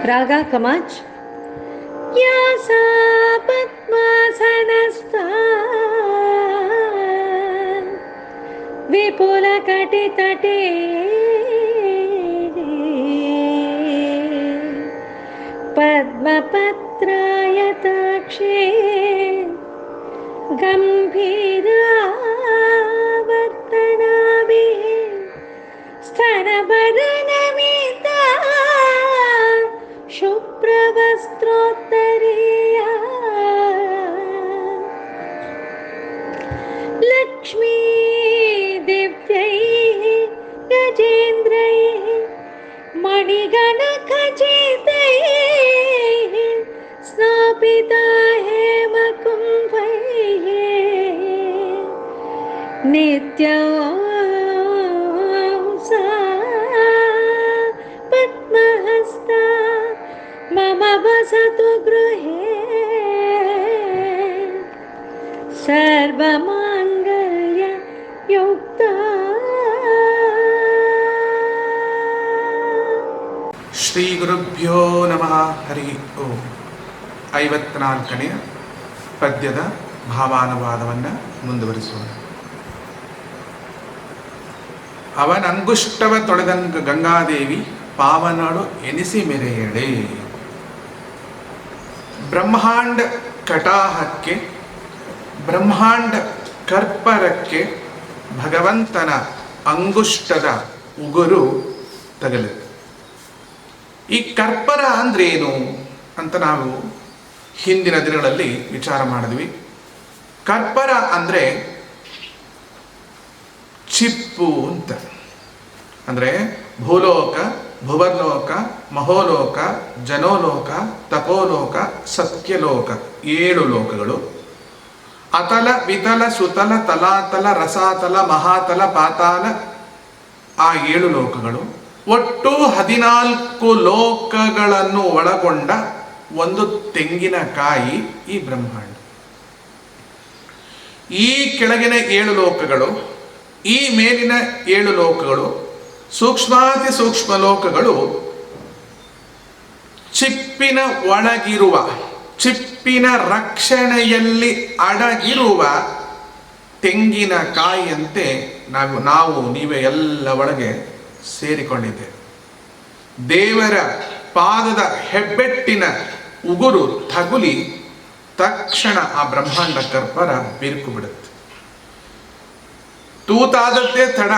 रागा कमाच या सा पद्मासनस्था विपुलकटितटे पद्मपत्रायताक्षे गम्भीरावर्तनाभिः स्तनभरनमिता शुभ्रवस्त्रोत्तरीया लक्ष्मी दिव्यैः गजेन्द्रैः मणिगणखचितैः स्नापिता हेमकुम्भैः नित्यं सा पद्महस्ता मम वसतु गृहे सर्वमाङ्गल्य युक्ता. ಶ್ರೀ ಗುರುಭ್ಯೋ ನಮಃ. ಹರಿ ಓಂ. 54ನೇ ಪದ್ಯದ ಭಾವಾನುವಾದವನ್ನು ಮುಂದುವರಿಸೋಣ. ಅವನಂಗುಷ್ಟವ ತೊಳೆದಂಗ ಗಂಗಾದೇವಿ ಪಾವನಳು ಎನಿಸಿ ಮೆರೆಯಳೆ. ಬ್ರಹ್ಮಾಂಡ ಕಟಾಹಕ್ಕೆ, ಬ್ರಹ್ಮಾಂಡ ಕರ್ಪರಕ್ಕೆ ಭಗವಂತನ ಅಂಗುಷ್ಟದ ಉಗುರು ತಗಲಿದೆ. ಈ ಕರ್ಪರ ಅಂದ್ರೇನು ಅಂತ ನಾವು ಹಿಂದಿನ ದಿನಗಳಲ್ಲಿ ವಿಚಾರ ಮಾಡಿದ್ವಿ. ಕರ್ಪರ ಅಂದರೆ ಚಿಪ್ಪು ಅಂತ. ಅಂದರೆ ಭೂಲೋಕ, ಭುವರ್ಲೋಕ, ಮಹೋಲೋಕ, ಜನೋಲೋಕ, ತಪೋಲೋಕ, ಸತ್ಯಲೋಕ, 7 ಲೋಕಗಳು. ಅತಲ, ವಿತಲ, ಸುತಲ, ತಲಾತಲ, ರಸಾತಲ, ಮಹಾತಲ, ಪಾತಾಲ, ಆ 7 ಲೋಕಗಳು. ಒಟ್ಟು 14 ಲೋಕಗಳನ್ನು ಒಳಗೊಂಡ ಒಂದು ತೆಂಗಿನಕಾಯಿ ಈ ಬ್ರಹ್ಮಾಂಡ. ಈ ಕೆಳಗಿನ 7 ಲೋಕಗಳು, ಈ ಮೇಲಿನ 7 ಲೋಕಗಳು, ಸೂಕ್ಷ್ಮಾತಿ ಸೂಕ್ಷ್ಮ ಲೋಕಗಳು ಚಿಪ್ಪಿನ ಒಳಗಿರುವ, ಚಿಪ್ಪಿನ ರಕ್ಷಣೆಯಲ್ಲಿ ಅಡಗಿರುವ ತೆಂಗಿನಕಾಯಿಯಂತೆ ನಾವು ನೀವೇ ಎಲ್ಲ ಒಳಗೆ ಸೇರಿಕೊಂಡಿದ್ದೇವೆ. ದೇವರ ಪಾದದ ಹೆಬ್ಬೆಟ್ಟಿನ ಉಗುರು ತಗುಲಿ ತಕ್ಷಣ ಆ ಬ್ರಹ್ಮಾಂಡ ಕರ್ಪರ ಬಿರುಕು ಬಿಡುತ್ತೆ. ತೂತಾದದ್ದೇ ತಡ.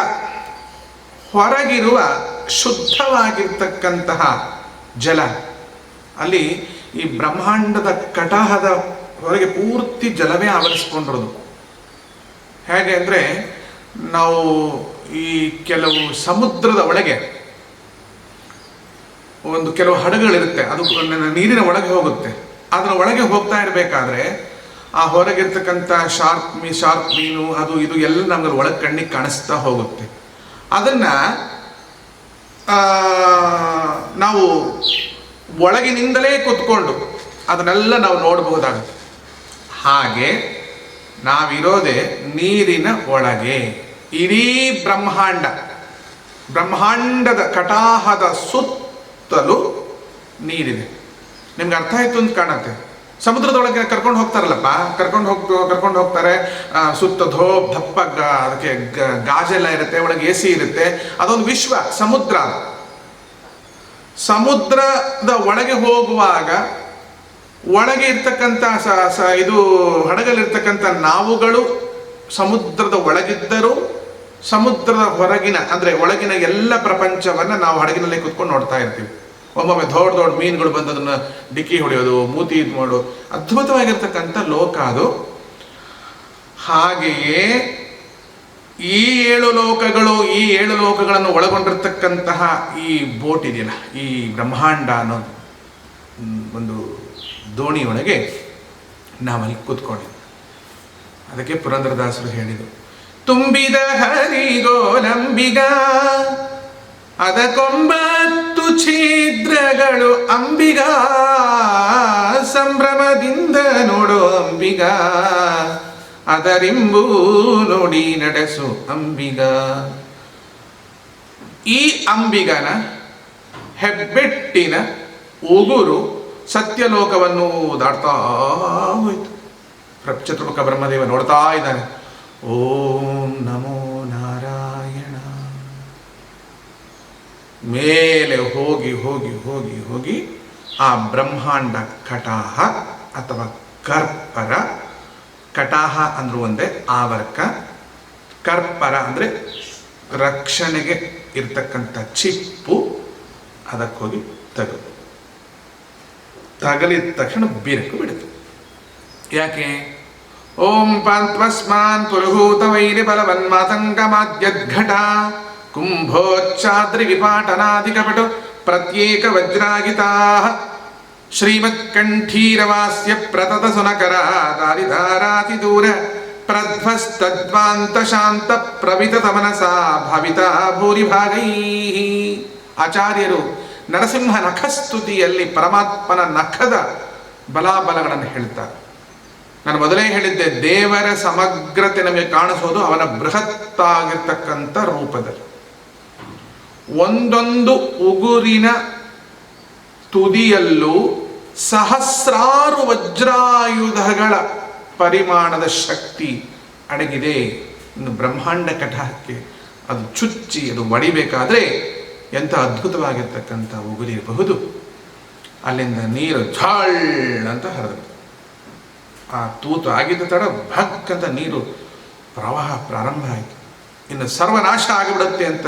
ಹೊರಗಿರುವ ಶುದ್ಧವಾಗಿರ್ತಕ್ಕಂತಹ ಜಲ ಅಲ್ಲಿ ಈ ಬ್ರಹ್ಮಾಂಡದ ಕಟಾಹದ ಹೊರಗೆ ಪೂರ್ತಿ ಜಲವೇ ಆವರಿಸ್ಕೊಂಡಿರೋದು. ಹೇಗೆ ಅಂದರೆ, ನಾವು ಈ ಕೆಲವು ಸಮುದ್ರದ ಒಳಗೆ ಕೆಲವು ಹಡಗುಗಳಿರುತ್ತೆ, ಅದು ನೀರಿನ ಒಳಗೆ ಹೋಗುತ್ತೆ. ಅದರ ಒಳಗೆ ಹೋಗ್ತಾ ಇರಬೇಕಾದ್ರೆ ಆ ಹೊರಗಿರ್ತಕ್ಕಂಥ ಶಾರ್ಪ್ ಮೀನು ಅದು ಇದು ಎಲ್ಲ ನಮ್ಗೆ ಒಳಗೆ ಕಣ್ಣಿಗೆ ಕಾಣಿಸ್ತಾ ಹೋಗುತ್ತೆ. ಅದನ್ನು ನಾವು ಒಳಗಿನಿಂದಲೇ ಕೂತ್ಕೊಂಡು ಅದನ್ನೆಲ್ಲ ನಾವು ನೋಡಬಹುದಾಗುತ್ತೆ. ಹಾಗೆ ನಾವಿರೋದೇ ನೀರಿನ ಒಳಗೆ. ಇಡೀ ಬ್ರಹ್ಮಾಂಡದ ಕಟಾಹದ ಸುತ್ತಲೂ ನೀರಿದೆ. ನಿಮ್ಗೆ ಅರ್ಥ ಆಯ್ತು ಅಂತ ಕಾಣುತ್ತೆ. ಸಮುದ್ರದೊಳಗೆ ಕರ್ಕೊಂಡು ಹೋಗ್ತಾರಲ್ಲಪ್ಪ, ಕರ್ಕೊಂಡು ಹೋಗ್ತಾರೆ. ಸುತ್ತ ದಪ್ಪ ಅದಕ್ಕೆ ಗಾಜೆಲ್ಲ ಇರುತ್ತೆ, ಒಳಗೆ AC ಇರುತ್ತೆ. ಅದೊಂದು ವಿಶ್ವ ಸಮುದ್ರ. ಸಮುದ್ರದ ಒಳಗೆ ಹೋಗುವಾಗ ಒಳಗೆ ಇರ್ತಕ್ಕಂಥ ಇದು ಹಡಗಲ್ಲಿರ್ತಕ್ಕಂಥ ನಾವುಗಳು ಸಮುದ್ರದ ಒಳಗಿದ್ದರೂ ಸಮುದ್ರದ ಹೊರಗಿನ ಅಂದರೆ ಒಳಗಿನ ಎಲ್ಲ ಪ್ರಪಂಚವನ್ನು ನಾವು ಹಡಗಿನಲ್ಲಿ ಕೂತ್ಕೊಂಡು ನೋಡ್ತಾ ಇರ್ತೀವಿ. ಒಮ್ಮೊಮ್ಮೆ ದೊಡ್ಡ ಮೀನುಗಳು ಬಂದು ಅದನ್ನು ಡಿಕ್ಕಿ ಹೊಡೆಯೋದು, ಮೂತಿ ಇದು ಮಾಡೋದು, ಅದ್ಭುತವಾಗಿರ್ತಕ್ಕಂಥ ಲೋಕ ಅದು. ಹಾಗೆಯೇ ಈ 7 ಲೋಕಗಳು, ಈ 7 ಲೋಕಗಳನ್ನು ಒಳಗೊಂಡಿರ್ತಕ್ಕಂತಹ ಈ ಬೋಟ್ ಇದೆಯಲ್ಲ, ಈ ಬ್ರಹ್ಮಾಂಡ ಅನ್ನೋ ಒಂದು ದೋಣಿಯೊಳಗೆ ನಾವಲ್ಲಿ ಕೂತ್ಕೊಂಡಿದ್ವಿ. ಅದಕ್ಕೆ ಪುರಂದರದಾಸರು ಹೇಳಿದರು, ತುಂಬಿದ ಹರಿಗೋಲಂಬಿಗ ಅದಕ್ಕೊಂಬತ್ತು ಛಿದ್ರಗಳು ಅಂಬಿಗ, ಸಂಭ್ರಮದಿಂದ ನೋಡೋ ಅಂಬಿಗ, ಅದರಿಂಬೂ ನೋಡಿ ನಡೆಸು ಅಂಬಿಗ. ಈ ಅಂಬಿಗನ ಹೆಬ್ಬೆಟ್ಟಿನ ಉಗುರು ಸತ್ಯಲೋಕವನ್ನು ದಾಟ್ತಾ ಹೋಯಿತು. ಚತುರ್ಮುಖ ಬ್ರಹ್ಮದೇವ ನೋಡ್ತಾ ಇದ್ದಾನೆ. ಓಂ ನಮೋ ನಾರಾಯಣ. ಮೇಲೆ ಹೋಗಿ ಹೋಗಿ ಹೋಗಿ ಹೋಗಿ ಆ ಬ್ರಹ್ಮಾಂಡ ಕಟಾಹ ಅಥವಾ ಕರ್ಪರ, ಕಟಾಹ ಅಂದ್ರೂ ಒಂದೇ, ಆವರ್ಕ, ಕರ್ಪರ ಅಂದರೆ ರಕ್ಷಣೆಗೆ ಇರ್ತಕ್ಕಂಥ ಚಿಪ್ಪು, ಅದಕ್ಕೋಗಿ ತಗಲಿದ ತಕ್ಷಣ ಬೀರಕ್ಕೆ ಬಿಡುತ್ತೆ. ಯಾಕೆ? ಓಂ ಪಾಂತ್ವಸ್ಮಾನ್ ಪುರುಹೂತ ವೈರಿ ಬಲವನ್ಮಾತಂಕಮಾದ್ಯದ್ಘಟ ಕುಂಭೋಚ್ಚಾದ್ರಿ ವಿಪಾಟನಾಧಿಕಪಟು ಪ್ರತ್ಯೇಕ ವಜ್ರಾಗಿತಾ ಶ್ರೀಮತ್ಕಂಠೀರವಾಸ್ಯ ಪ್ರತತ ಸುನಕರ ದಾರಿಧಾರಾತಿ ದೂರ ಪ್ರಧ್ವಸ್ತದ್ವಾಂತ ಶಾಂತ ಪ್ರವಿತತ ಮನಸಾ ಭವಿತ ಭೂರಿಭಾಗೈ. ಆಚಾರ್ಯರು ನರಸಿಂಹ ನಖಸ್ತುತಿಯಲ್ಲಿ ಪರಮಾತ್ಮನ ನಖದ ಬಲಾಬಲಗಳನ್ನು ಹೇಳ್ತಾರೆ. ನಾನು ಮೊದಲೇ ಹೇಳಿದ್ದೆ, ದೇವರ ಸಮಗ್ರತೆ ನಮಗೆ ಕಾಣಿಸೋದು ಅವನ ಬೃಹತ್ತಾಗಿರ್ತಕ್ಕಂಥ ರೂಪದಲ್ಲಿ. ಒಂದೊಂದು ಉಗುರಿನ ತುದಿಯಲ್ಲೂ ಸಹಸ್ರಾರು ವಜ್ರಾಯುಧಗಳ ಪರಿಮಾಣದ ಶಕ್ತಿ ಅಡಗಿದೆ. ಇನ್ನು ಬ್ರಹ್ಮಾಂಡ ಕಟಾಹಕ್ಕೆ ಅದು ಚುಚ್ಚಿ ಅದು ಒಡಿಬೇಕಾದ್ರೆ ಎಂಥ ಅದ್ಭುತವಾಗಿರ್ತಕ್ಕಂಥ ಉಗುರಿರಬಹುದು. ಅಲ್ಲಿಂದ ನೀರು ಝಾಳ್ ಅಂತ ಹರಿದು, ಆ ತೂತು ಆಗಿದ್ದ ತಡ ಭಕ್ ಅಂತ ನೀರು ಪ್ರವಾಹ ಪ್ರಾರಂಭ ಆಯಿತು. ಇನ್ನು ಸರ್ವನಾಶ ಆಗಿಬಿಡುತ್ತೆ ಅಂತ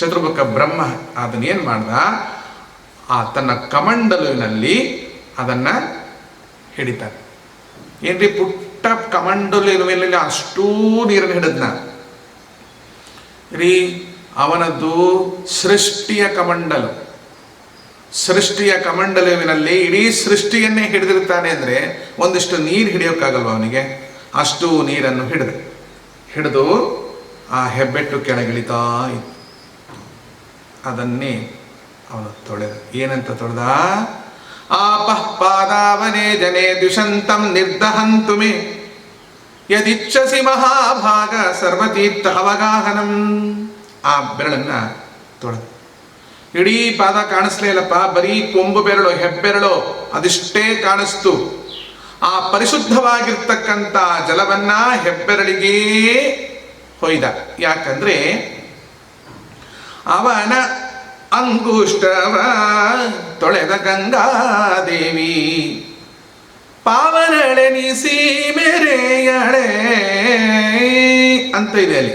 ಚತುರ್ಮುಖ ಬ್ರಹ್ಮ ಅದನ್ನೇನು ಮಾಡ್ದ, ಆ ತನ್ನ ಕಮಂಡಲುವಿನಲ್ಲಿ ಅದನ್ನು ಹಿಡಿತಾನೆ. ಏನ್ರಿ ಪುಟ್ಟ ಕಮಂಡಲುವಿನ ಮೇಲೆ ಅಷ್ಟೂ ನೀರನ್ನು ಹಿಡಿದ್ನ ರೀ. ಅವನದ್ದು ಸೃಷ್ಟಿಯ ಕಮಂಡಲು. ಸೃಷ್ಟಿಯ ಕಮಂಡಲುವಿನಲ್ಲಿ ಇಡೀ ಸೃಷ್ಟಿಯನ್ನೇ ಹಿಡಿದಿರ್ತಾನೆ ಅಂದರೆ ಒಂದಿಷ್ಟು ನೀರು ಹಿಡಿಯೋಕ್ಕಾಗಲ್ವ ಅವನಿಗೆ? ಅಷ್ಟು ನೀರನ್ನು ಹಿಡಿದು ಆ ಹೆಬ್ಬೆಟ್ಟು ಕೆಳಗಿಳಿತಾ ಇತ್ತು. ಅದನ್ನೇ ಅವನು ತೊಳೆದ. ಏನಂತ ತೊಳೆದ? ಆಪಃ ಪಾದಾವನೇ ಜನೇ ದ್ವಿಷಂತಂ ನಿರ್ದಹಂತು ಮೇ ಯದಿಚ್ಛಸಿ ಮಹಾಭಾಗ ಸರ್ವತೀರ್ಥ ಅವಗಾಹನಂ. ಆ ಬೆರಳನ್ನ ತೊಳೆದ. ಇಡೀ ಪಾದ ಕಾಣಿಸ್ಲೇ ಇಲ್ಲಪ್ಪ, ಬರೀ ಕೊಂಬು ಬೆರಳು, ಹೆಬ್ಬೆರಳು ಅದಿಷ್ಟೇ ಕಾಣಿಸ್ತು. ಆ ಪರಿಶುದ್ಧವಾಗಿರ್ತಕ್ಕಂಥ ಜಲವನ್ನ ಹೆಬ್ಬೆರಳಿಗೇ ಹೊಯ್ದ. ಯಾಕಂದ್ರೆ ಅವನ ಅಂಗುಷ್ಟವ ತೊಳೆದ ಗಂಗಾದೇವಿ ಪಾವನಳೆನಿಸಿ ಮೇರೆಯಳೆ ಅಂತ ಇದೆ ಅಲ್ಲಿ.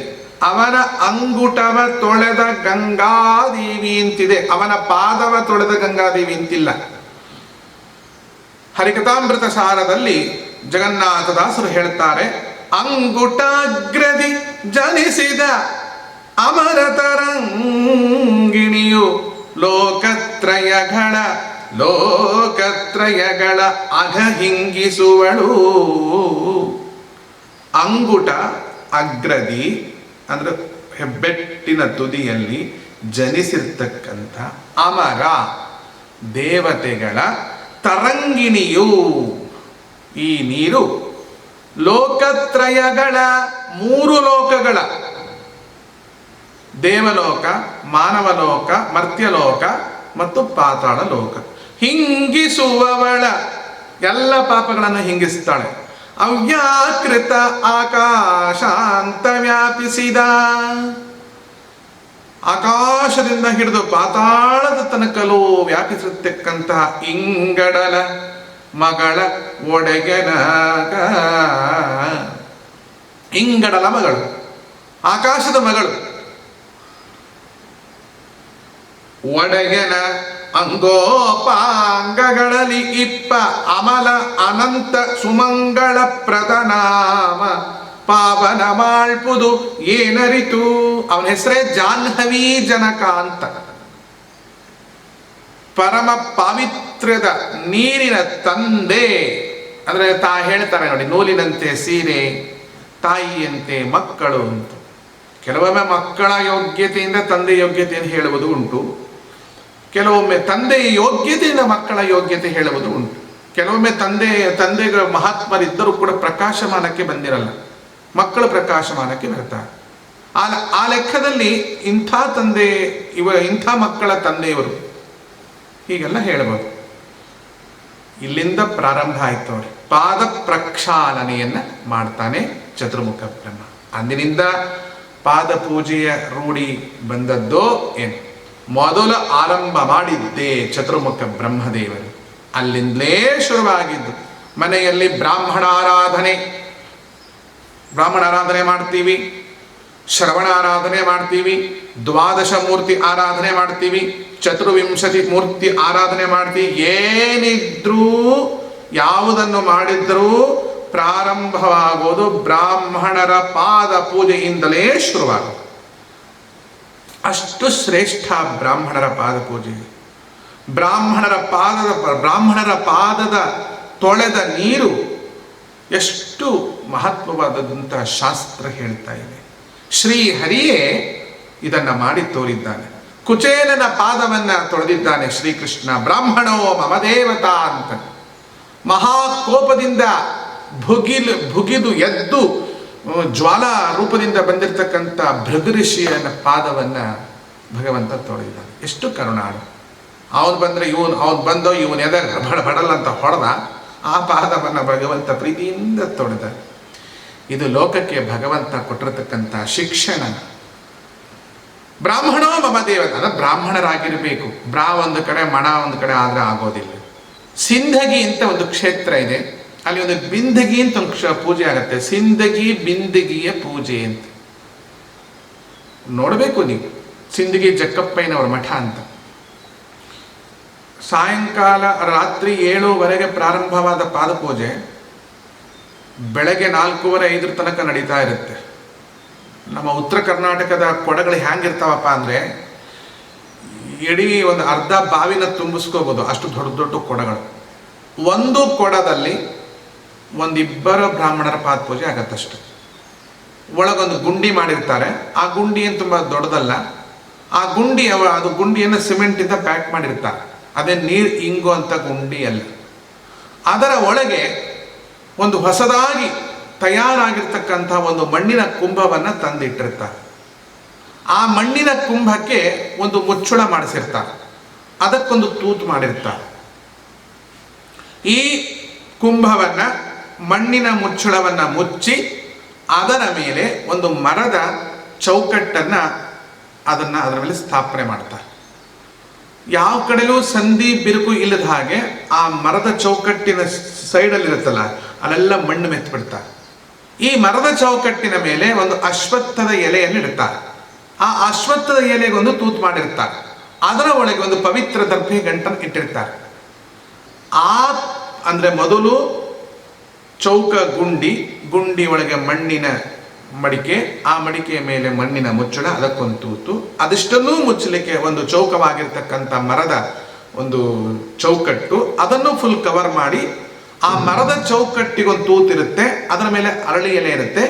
ಅವನ ಅಂಗುಟವ ತೊಳೆದ ಗಂಗಾದೇವಿ ಅಂತಿದೆ, ಅವನ ಪಾದವ ತೊಳೆದ ಗಂಗಾದೇವಿ ಅಂತಿಲ್ಲ. ಹರಿಕಥಾಮೃತ ಸಾರದಲ್ಲಿ ಜಗನ್ನಾಥದಾಸರು ಹೇಳ್ತಾರೆ, ಅಂಗುಟಾಗ್ರದಿ ಜನಿಸಿದ ಅಮರತರಂಗಿಣಿಯು ಲೋಕತ್ರಯಗಳ ಅಘಹಿಂಗಿಸುವಳು. ಅಂಗುಟ ಅಗ್ರದಿ ಅಂದ್ರೆ ಹೆಬ್ಬೆಟ್ಟಿನ ತುದಿಯಲ್ಲಿ ಜನಿಸಿರ್ತಕ್ಕಂಥ ಅಮರ ದೇವತೆಗಳ ತರಂಗಿಣಿಯು. ಈ ನೀರು ಲೋಕತ್ರಯಗಳ, ಮೂರು ಲೋಕಗಳ, ದೇವಲೋಕ, ಮಾನವಲೋಕ, ಮರ್ತ್ಯಲೋಕ ಮತ್ತು ಪಾತಾಳ ಲೋಕ ಹಿಂಗಿಸುವವಳ, ಎಲ್ಲ ಪಾಪಗಳನ್ನು ಹಿಂಗಿಸ್ತಾಳೆ. ಅವ್ಯಾಕೃತ ಆಕಾಶಾಂತ ವ್ಯಾಪಿಸಿದ, ಆಕಾಶದಿಂದ ಹಿಡಿದು ಪಾತಾಳದ ತನಕಲೂ ವ್ಯಾಪಿಸಿರ್ತಕ್ಕಂತಹ ಇಂಗಡಲ ಮಗಳ ಒಡೆಗನಾಗ. ಇಂಗಡಲ ಮಗಳು, ಆಕಾಶದ ಮಗಳು, ಒಡೆಯನ ಅಂಗೋಪಾಂಗಗಳಲ್ಲಿ ಇಪ್ಪ ಅಮಲ ಅನಂತ ಸುಮಂಗಳ ಪ್ರದನಾಮ ಪಾವನ ಮಾಳ್ಪುದು ಏನರಿತು. ಅವನ ಹೆಸರೇ ಜಾಹ್ನವಿ ಜನಕ ಅಂತ. ಪರಮ ಪಾವಿತ್ರ್ಯದ ನೀರಿನ ತಂದೆ ಅಂದ್ರೆ ಹೇಳ್ತಾರೆ ನೋಡಿ, ನೂಲಿನಂತೆ ಸೀರೆ, ತಾಯಿಯಂತೆ ಮಕ್ಕಳು ಅಂತ. ಕೆಲವೊಮ್ಮೆ ಮಕ್ಕಳ ಯೋಗ್ಯತೆಯಿಂದ ತಂದೆ ಯೋಗ್ಯತೆಯನ್ನು ಹೇಳುವುದು ಉಂಟು, ಕೆಲವೊಮ್ಮೆ ತಂದೆಯ ಯೋಗ್ಯತೆಯಿಂದ ಮಕ್ಕಳ ಯೋಗ್ಯತೆ ಹೇಳುವುದು ಉಂಟು. ಕೆಲವೊಮ್ಮೆ ತಂದೆಗಳ ಮಹಾತ್ಮರಿದ್ದರೂ ಕೂಡ ಪ್ರಕಾಶಮಾನಕ್ಕೆ ಬಂದಿರಲ್ಲ, ಮಕ್ಕಳು ಪ್ರಕಾಶಮಾನಕ್ಕೆ ಬರ್ತಾರೆ. ಆ ಲೆಕ್ಕದಲ್ಲಿ ಇಂಥ ತಂದೆ ಇಂಥ ಮಕ್ಕಳ ತಂದೆಯವರು ಹೀಗೆಲ್ಲ ಹೇಳಬಹುದು. ಇಲ್ಲಿಂದ ಪ್ರಾರಂಭ ಆಯ್ತು ಅವ್ರಿ. ಪಾದ ಪ್ರಕ್ಷಾಲನೆಯನ್ನ ಮಾಡ್ತಾನೆ ಚತುರ್ಮುಖ ಬ್ರಹ್ಮ. ಅಂದಿನಿಂದ ಪಾದ ಪೂಜೆಯ ರೂಢಿ ಬಂದದ್ದೋ ಏನು, ಮೊದಲು ಆರಂಭ ಮಾಡಿದ್ದೇ ಚತುರ್ಮುಖ ಬ್ರಹ್ಮದೇವರು. ಅಲ್ಲಿಂದಲೇ ಶುರುವಾಗಿದ್ದು. ಮನೆಯಲ್ಲಿ ಬ್ರಾಹ್ಮಣ ಆರಾಧನೆ ಮಾಡ್ತೀವಿ, ಶ್ರವಣ ಆರಾಧನೆ ಮಾಡ್ತೀವಿ, ದ್ವಾದಶ ಮೂರ್ತಿ ಆರಾಧನೆ ಮಾಡ್ತೀವಿ, ಚತುರ್ವಿಂಶತಿ ಮೂರ್ತಿ ಆರಾಧನೆ ಮಾಡ್ತೀವಿ. ಏನಿದ್ರೂ ಯಾವುದನ್ನು ಮಾಡಿದ್ರೂ ಪ್ರಾರಂಭವಾಗೋದು ಬ್ರಾಹ್ಮಣರ ಪಾದ ಪೂಜೆಯಿಂದಲೇ ಶುರುವಾಗೋದು. ಅಷ್ಟು ಶ್ರೇಷ್ಠ ಬ್ರಾಹ್ಮಣರ ಪಾದ ಪೂಜೆ. ಬ್ರಾಹ್ಮಣರ ಪಾದದ ತೊಳೆದ ನೀರು ಎಷ್ಟು ಮಹತ್ವವಾದಂಥ ಶಾಸ್ತ್ರ ಹೇಳ್ತಾ ಇದೆ. ಶ್ರೀಹರಿಯೇ ಇದನ್ನು ಮಾಡಿ ತೋರಿದ್ದಾನೆ. ಕುಚೇಲನ ಪಾದವನ್ನ ತೊಳೆದಿದ್ದಾನೆ ಶ್ರೀಕೃಷ್ಣ. ಬ್ರಾಹ್ಮಣೋ ಮಮ ದೇವತಾ ಅಂತ ಮಹಾಕೋಪದಿಂದ ಭುಗಿದು ಎದ್ದು ಜ್ವಾಲಾ ರೂಪದಿಂದ ಬಂದಿರತಕ್ಕಂಥ ಭೃಗು ಋಷಿಯನ ಪಾದವನ್ನ ಭಗವಂತ ತೊಳೆದಿದ್ದಾನೆ. ಎಷ್ಟು ಕರುಣಾಳು. ಅವನು ಬಂದರೆ ಅವನು ಬಂದೋ ಇವನು ಎದೆ ಬಡಲ್ಲ ಅಂತ ಹೊಡೆದ. ಆ ಪಾದವನ್ನು ಭಗವಂತ ಪ್ರೀತಿಯಿಂದ ತೊಳೆದ. ಇದು ಲೋಕಕ್ಕೆ ಭಗವಂತ ಕೊಟ್ಟಿರತಕ್ಕಂಥ ಶಿಕ್ಷಣ. ಬ್ರಾಹ್ಮಣೋ ಮಮ ದೇವತ, ಅದ ಬ್ರಾಹ್ಮಣರಾಗಿರಬೇಕು. ಒಂದು ಕಡೆ ಮಣ ಒಂದು ಕಡೆ ಆದರೆ ಆಗೋದಿಲ್ಲ. ಸಿಂಧಗಿ ಅಂತ ಒಂದು ಕ್ಷೇತ್ರ ಇದೆ, ಅಲ್ಲಿ ಒಂದು ಬಿಂದಗಿ ಅಂತ ಒಂದು ಪೂಜೆ ಆಗುತ್ತೆ. ಸಿಂಧಗಿ ಬಿಂದಗಿಯ ಪೂಜೆ ಅಂತ ನೋಡಬೇಕು ನೀವು. ಸಿಂಧಗಿ ಜಕ್ಕಪ್ಪಯ್ಯನವರ ಮಠ ಅಂತ. ಸಾಯಂಕಾಲ ರಾತ್ರಿ 7:00 ಪ್ರಾರಂಭವಾದ ಪಾದಪೂಜೆ ಬೆಳಗ್ಗೆ 4:45 ತನಕ ನಡೀತಾ ಇರುತ್ತೆ. ನಮ್ಮ ಉತ್ತರ ಕರ್ನಾಟಕದ ಕೊಡಗಳು ಹ್ಯಾಂಗಿರ್ತಾವಪ್ಪ ಅಂದರೆ ಇಡೀ ಒಂದು ಅರ್ಧ ಬಾವಿನ ತುಂಬಿಸ್ಕೋಬೋದು, ಅಷ್ಟು ದೊಡ್ಡ ದೊಡ್ಡ ಕೊಡಗಳು. ಒಂದು ಕೊಡದಲ್ಲಿ ಒಂದಿಬ್ಬರು ಬ್ರಾಹ್ಮಣರ ಪಾದಪೂಜೆ ಆಗತ್ತಷ್ಟು. ಒಳಗೊಂದು ಗುಂಡಿ ಮಾಡಿರ್ತಾರೆ. ಆ ಗುಂಡಿ ಏನು ತುಂಬ ದೊಡ್ಡದಲ್ಲ. ಆ ಅದು ಗುಂಡಿಯನ್ನು ಸಿಮೆಂಟಿಂದ ಪ್ಯಾಕ್ ಮಾಡಿರ್ತಾರೆ. ಅದೇ ನೀರು ಇಂಗುವಂಥ ಗುಂಡಿ ಅಲ್ಲ. ಅದರ ಒಳಗೆ ಒಂದು ಹೊಸದಾಗಿ ತಯಾರಾಗಿರ್ತಕ್ಕಂಥ ಒಂದು ಮಣ್ಣಿನ ಕುಂಭವನ್ನು ತಂದಿಟ್ಟಿರ್ತಾರೆ. ಆ ಮಣ್ಣಿನ ಕುಂಭಕ್ಕೆ ಒಂದು ಮುಚ್ಚಳ ಮಾಡಿಸಿರ್ತಾರೆ, ಅದಕ್ಕೊಂದು ತೂತು ಮಾಡಿರ್ತಾರೆ. ಈ ಕುಂಭವನ್ನು ಮಣ್ಣಿನ ಮುಚ್ಚಳವನ್ನು ಮುಚ್ಚಿ ಅದರ ಮೇಲೆ ಒಂದು ಮರದ ಚೌಕಟ್ಟನ್ನು ಅದರ ಮೇಲೆ ಸ್ಥಾಪನೆ ಮಾಡ್ತಾರೆ. ಯಾವ ಕಡೆಯೂ ಸಂಧಿ ಬಿರುಕು ಇಲ್ಲದ ಹಾಗೆ ಆ ಮರದ ಚೌಕಟ್ಟಿನ ಸೈಡಲ್ಲಿ ಇರುತ್ತಲ್ಲ ಅಲ್ಲೆಲ್ಲ ಮಣ್ಣು ಮೆತ್ತಿಬಿಡ್ತಾರೆ. ಈ ಮರದ ಚೌಕಟ್ಟಿನ ಮೇಲೆ ಒಂದು ಅಶ್ವತ್ಥದ ಎಲೆಯನ್ನು ಇಡ್ತಾರೆ. ಆ ಅಶ್ವತ್ಥದ ಎಲೆಗೊಂದು ತೂತು ಮಾಡಿರ್ತಾರೆ. ಅದರ ಒಳಗೆ ಒಂದು ಪವಿತ್ರ ದರ್ಭೆ ಗಂಟನ್ನು ಇಟ್ಟಿರ್ತಾರೆ. ಅಂದರೆ ಮೊದಲು ಚೌಕ ಗುಂಡಿ ಒಳಗೆ ಮಣ್ಣಿನ ಮಡಿಕೆ, ಆ ಮಡಿಕೆಯ ಮೇಲೆ ಮಣ್ಣಿನ ಮುಚ್ಚಳ, ಅದಕ್ಕೊಂದು ತೂತು. ಅದಿಷ್ಟನ್ನೂ ಮುಚ್ಚಲಿಕ್ಕೆ ಒಂದು ಚೌಕವಾಗಿರ್ತಕ್ಕಂಥ ಮರದ ಒಂದು ಚೌಕಟ್ಟು, ಅದನ್ನು ಫುಲ್ ಕವರ್ ಮಾಡಿ ಆ ಮರದ ಚೌಕಟ್ಟಿಗೊಂದು ತೂತಿರುತ್ತೆ, ಅದರ ಮೇಲೆ ಅರಳಿ ಎಲೆ ಇರುತ್ತೆ.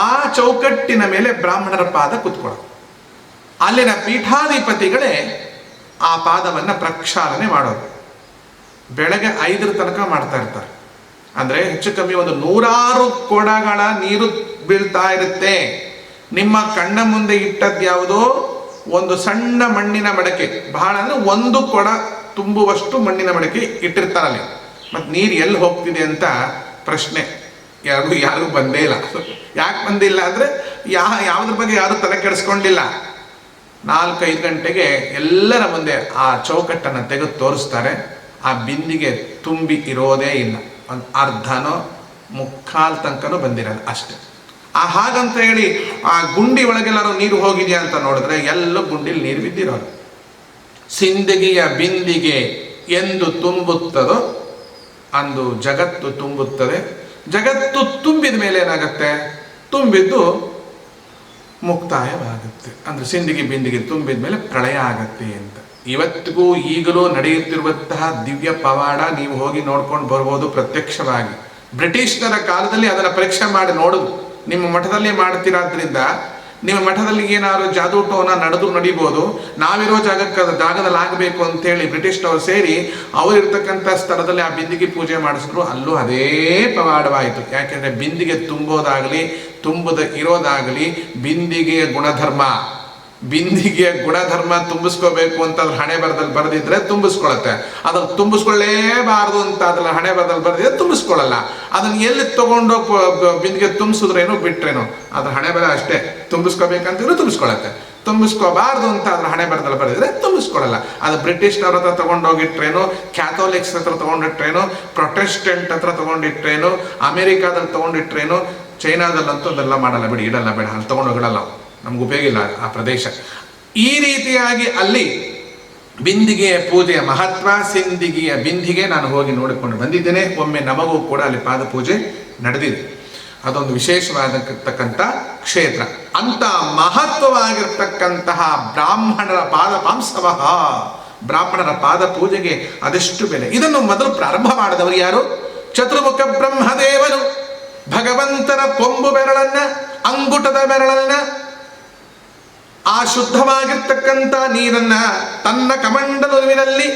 ಆ ಚೌಕಟ್ಟಿನ ಮೇಲೆ ಬ್ರಾಹ್ಮಣರ ಪಾದ ಕುತ್ಕೊಳ್ಳೋದು. ಅಲ್ಲಿನ ಪೀಠಾಧಿಪತಿಗಳೇ ಆ ಪಾದವನ್ನು ಪ್ರಕ್ಷಾಲನೆ ಮಾಡೋದು. ಬೆಳಗ್ಗೆ 5 ತನಕ ಮಾಡ್ತಾ ಇರ್ತಾರೆ. ಅಂದರೆ ಹೆಚ್ಚು ಕಮ್ಮಿ ಒಂದು 100 ಕೊಡಗಳ ನೀರು ಬೀಳ್ತಾ ಇರುತ್ತೆ. ನಿಮ್ಮ ಕಣ್ಣ ಮುಂದೆ ಇಟ್ಟದ್ದು ಯಾವುದೋ ಒಂದು ಸಣ್ಣ ಮಣ್ಣಿನ ಮಡಕೆ, ಬಹಳ ಅಂದರೆ 1 ಕೊಡ ತುಂಬುವಷ್ಟು ಮಣ್ಣಿನ ಮಡಕೆ ಇಟ್ಟಿರ್ತಾರಲ್ಲಿ. ಮತ್ತು ನೀರು ಎಲ್ಲಿ ಹೋಗ್ತಿದೆ ಅಂತ ಪ್ರಶ್ನೆ ಯಾರಿಗೂ ಬಂದೇ ಇಲ್ಲ. ಯಾಕೆ ಬಂದಿಲ್ಲ ಅಂದರೆ ಯಾವುದ್ರ ಬಗ್ಗೆ ಯಾರು ತಲೆ ಕೆಡಿಸ್ಕೊಂಡಿಲ್ಲ. 4-5 ಗಂಟೆಗೆ ಎಲ್ಲರ ಮುಂದೆ ಆ ಚೌಕಟ್ಟನ್ನು ತೆಗೆದು ತೋರಿಸ್ತಾರೆ. ಆ ಬಿಂದಿಗೆ ತುಂಬಿ ಇರೋದೇ ಇಲ್ಲ, ಒಂದು ಅರ್ಧನೋ ಮುಕ್ಕಾಲು ತನಕನೂ ಬಂದಿರಲ್ಲ ಅಷ್ಟೆ. ಹಾಗಂತ ಹೇಳಿ ಆ ಗುಂಡಿ ಒಳಗೆಲ್ಲರೂ ನೀರು ಹೋಗಿದೆಯಾ ಅಂತ ನೋಡಿದ್ರೆ ಎಲ್ಲೂ ಗುಂಡಿಲಿ ನೀರು ಬಿದ್ದಿರೋದು. ಸಿಂದಗಿಯ ಬಿಂದಿಗೆ ಎಂದು ತುಂಬುತ್ತದೋ ಅಂದು ಜಗತ್ತು ತುಂಬುತ್ತದೆ. ಜಗತ್ತು ತುಂಬಿದ ಮೇಲೆ ಏನಾಗುತ್ತೆ? ತುಂಬಿದ್ದು ಮುಕ್ತಾಯವಾಗುತ್ತೆ. ಅಂದರೆ ಸಿಂದಗಿ ಬಿಂದಿಗೆ ತುಂಬಿದ ಮೇಲೆ ಪ್ರಳಯ ಆಗತ್ತೆ ಅಂತ. ಇವತ್ತಿಗೂ ಈಗಲೂ ನಡೆಯುತ್ತಿರುವಂತಹ ದಿವ್ಯ ಪವಾಡ ನೀವು ಹೋಗಿ ನೋಡ್ಕೊಂಡು ಬರ್ಬೋದು ಪ್ರತ್ಯಕ್ಷವಾಗಿ. ಬ್ರಿಟಿಷರ ಕಾಲದಲ್ಲಿ ಅದನ್ನು ಪರೀಕ್ಷೆ ಮಾಡಿ ನೋಡೋದು. ನಿಮ್ಮ ಮಠದಲ್ಲಿ ಮಾಡ್ತಿರೋದ್ರಿಂದ ನಿಮ್ಮ ಮಠದಲ್ಲಿ ಏನಾದ್ರು ಜಾದೂಟೋನ ನಡೀಬೋದು. ನಾವಿರೋ ಜಾಗದಲ್ಲಿ ಆಗಬೇಕು ಅಂತೇಳಿ ಬ್ರಿಟಿಷ್ನವರು ಸೇರಿ ಅವರಿರ್ತಕ್ಕಂಥ ಸ್ಥಳದಲ್ಲಿ ಆ ಬಿಂದಿಗೆ ಪೂಜೆ ಮಾಡಿಸಿದ್ರು. ಅಲ್ಲೂ ಅದೇ ಪವಾಡವಾಯಿತು. ಯಾಕೆಂದರೆ ಬಿಂದಿಗೆ ತುಂಬೋದಾಗಲಿ ತುಂಬದ ಇರೋದಾಗಲಿ ಬಿಂದಿಗೆಯ ಗುಣಧರ್ಮ. ಬಿಂದಿಗೆಯ ಗುಣಧರ್ಮ ತುಂಬಿಸ್ಕೋಬೇಕು ಅಂತ ಅದ್ರ ಹಣೆ ಬರದಲ್ಲಿ ಬರೆದಿದ್ರೆ ತುಂಬಿಸ್ಕೊಳತ್ತೆ. ಅದ್ರಲ್ಲಿ ತುಂಬಿಸ್ಕೊಳ್ಳೇಬಾರದು ಅಂತ ಅದ್ರ ಹಣೆ ಬರದಲ್ಲಿ ಬರೆದಿದ್ರೆ ತುಂಬಿಸ್ಕೊಳ್ಳಲ್ಲ. ಅದನ್ನ ಎಲ್ಲಿ ತಗೊಂಡೋಗಿ ಬಿಂದಿಗೆ ತುಂಬಿಸಿದ್ರೇನು ಬಿಟ್ರೇನು ಅದ್ರ ಹಣೆ ಬರ ಅಷ್ಟೇ. ತುಂಬಿಸ್ಕೋಬೇಕಂತಿದ್ರು ತುಂಬಿಸ್ಕೊಳತ್ತೆ, ತುಂಬಿಸ್ಕೋಬಾರ್ದು ಅಂತ ಅದ್ರ ಹಣೆ ಬರದಲ್ಲಿ ಬರೆದಿದ್ರೆ ತುಂಬಿಸ್ಕೊಳ್ಳಲ್ಲ. ಅದು ಬ್ರಿಟಿಷ್ನವ್ರ ಹತ್ರ ತಗೊಂಡೋಗಿಟ್ರೇನು, ಕ್ಯಾಥೋಲಿಕ್ಸ್ ಹತ್ರ ತಗೊಂಡಿಟ್ರೇನು, ಪ್ರೊಟೆಸ್ಟೆಂಟ್ ಹತ್ರ ತಗೊಂಡಿಟ್ರೇನು, ಅಮೆರಿಕಾದಲ್ಲಿ ತಗೊಂಡಿಟ್ರೇನು, ಚೈನಾದಲ್ಲಂತೂ ಅದೆಲ್ಲ ಮಾಡಲ್ಲ, ಬಿಡಿ, ಇಡಲ್ಲ, ಬೇಡ, ಅಲ್ಲಿ ತಗೊಂಡೋಗಿಡಲ್ಲ, ನಮ್ಗೆ ಉಪಯೋಗ ಇಲ್ಲ ಆ ಪ್ರದೇಶ. ಈ ರೀತಿಯಾಗಿ ಅಲ್ಲಿ ಬಿಂದಿಗೆಯ ಪೂಜೆಯ ಮಹತ್ವ, ಸಿಂದಿಗೆಯ ಬಿಂದಿಗೆ ನಾನು ಹೋಗಿ ನೋಡಿಕೊಂಡು ಬಂದಿದ್ದೇನೆ. ಒಮ್ಮೆ ನಮಗೂ ಕೂಡ ಅಲ್ಲಿ ಪಾದ ಪೂಜೆ ನಡೆದಿದೆ. ಅದೊಂದು ವಿಶೇಷವಾದತಕ್ಕಂಥ ಕ್ಷೇತ್ರ. ಅಂತ ಮಹತ್ವವಾಗಿರ್ತಕ್ಕಂತಹ ಬ್ರಾಹ್ಮಣರ ಪಾಂಸವಃ, ಬ್ರಾಹ್ಮಣರ ಪಾದ ಪೂಜೆಗೆ ಅದೆಷ್ಟು ಬೆಲೆ. ಇದನ್ನು ಮೊದಲು ಪ್ರಾರಂಭ ಮಾಡಿದವರು ಯಾರು? ಚತುರ್ಮುಖ ಬ್ರಹ್ಮದೇವರು. ಭಗವಂತನ ಕೊಂಬು ಬೆರಳನ್ನ, ಅಂಗುಟದ ಬೆರಳನ್ನ, ಆ ಶುದ್ಧವಾಗಿರ್ತಕ್ಕಂಥ ನೀರನ್ನ ತನ್ನ ಕಮಂಡಲುವಿನಲ್ಲಿ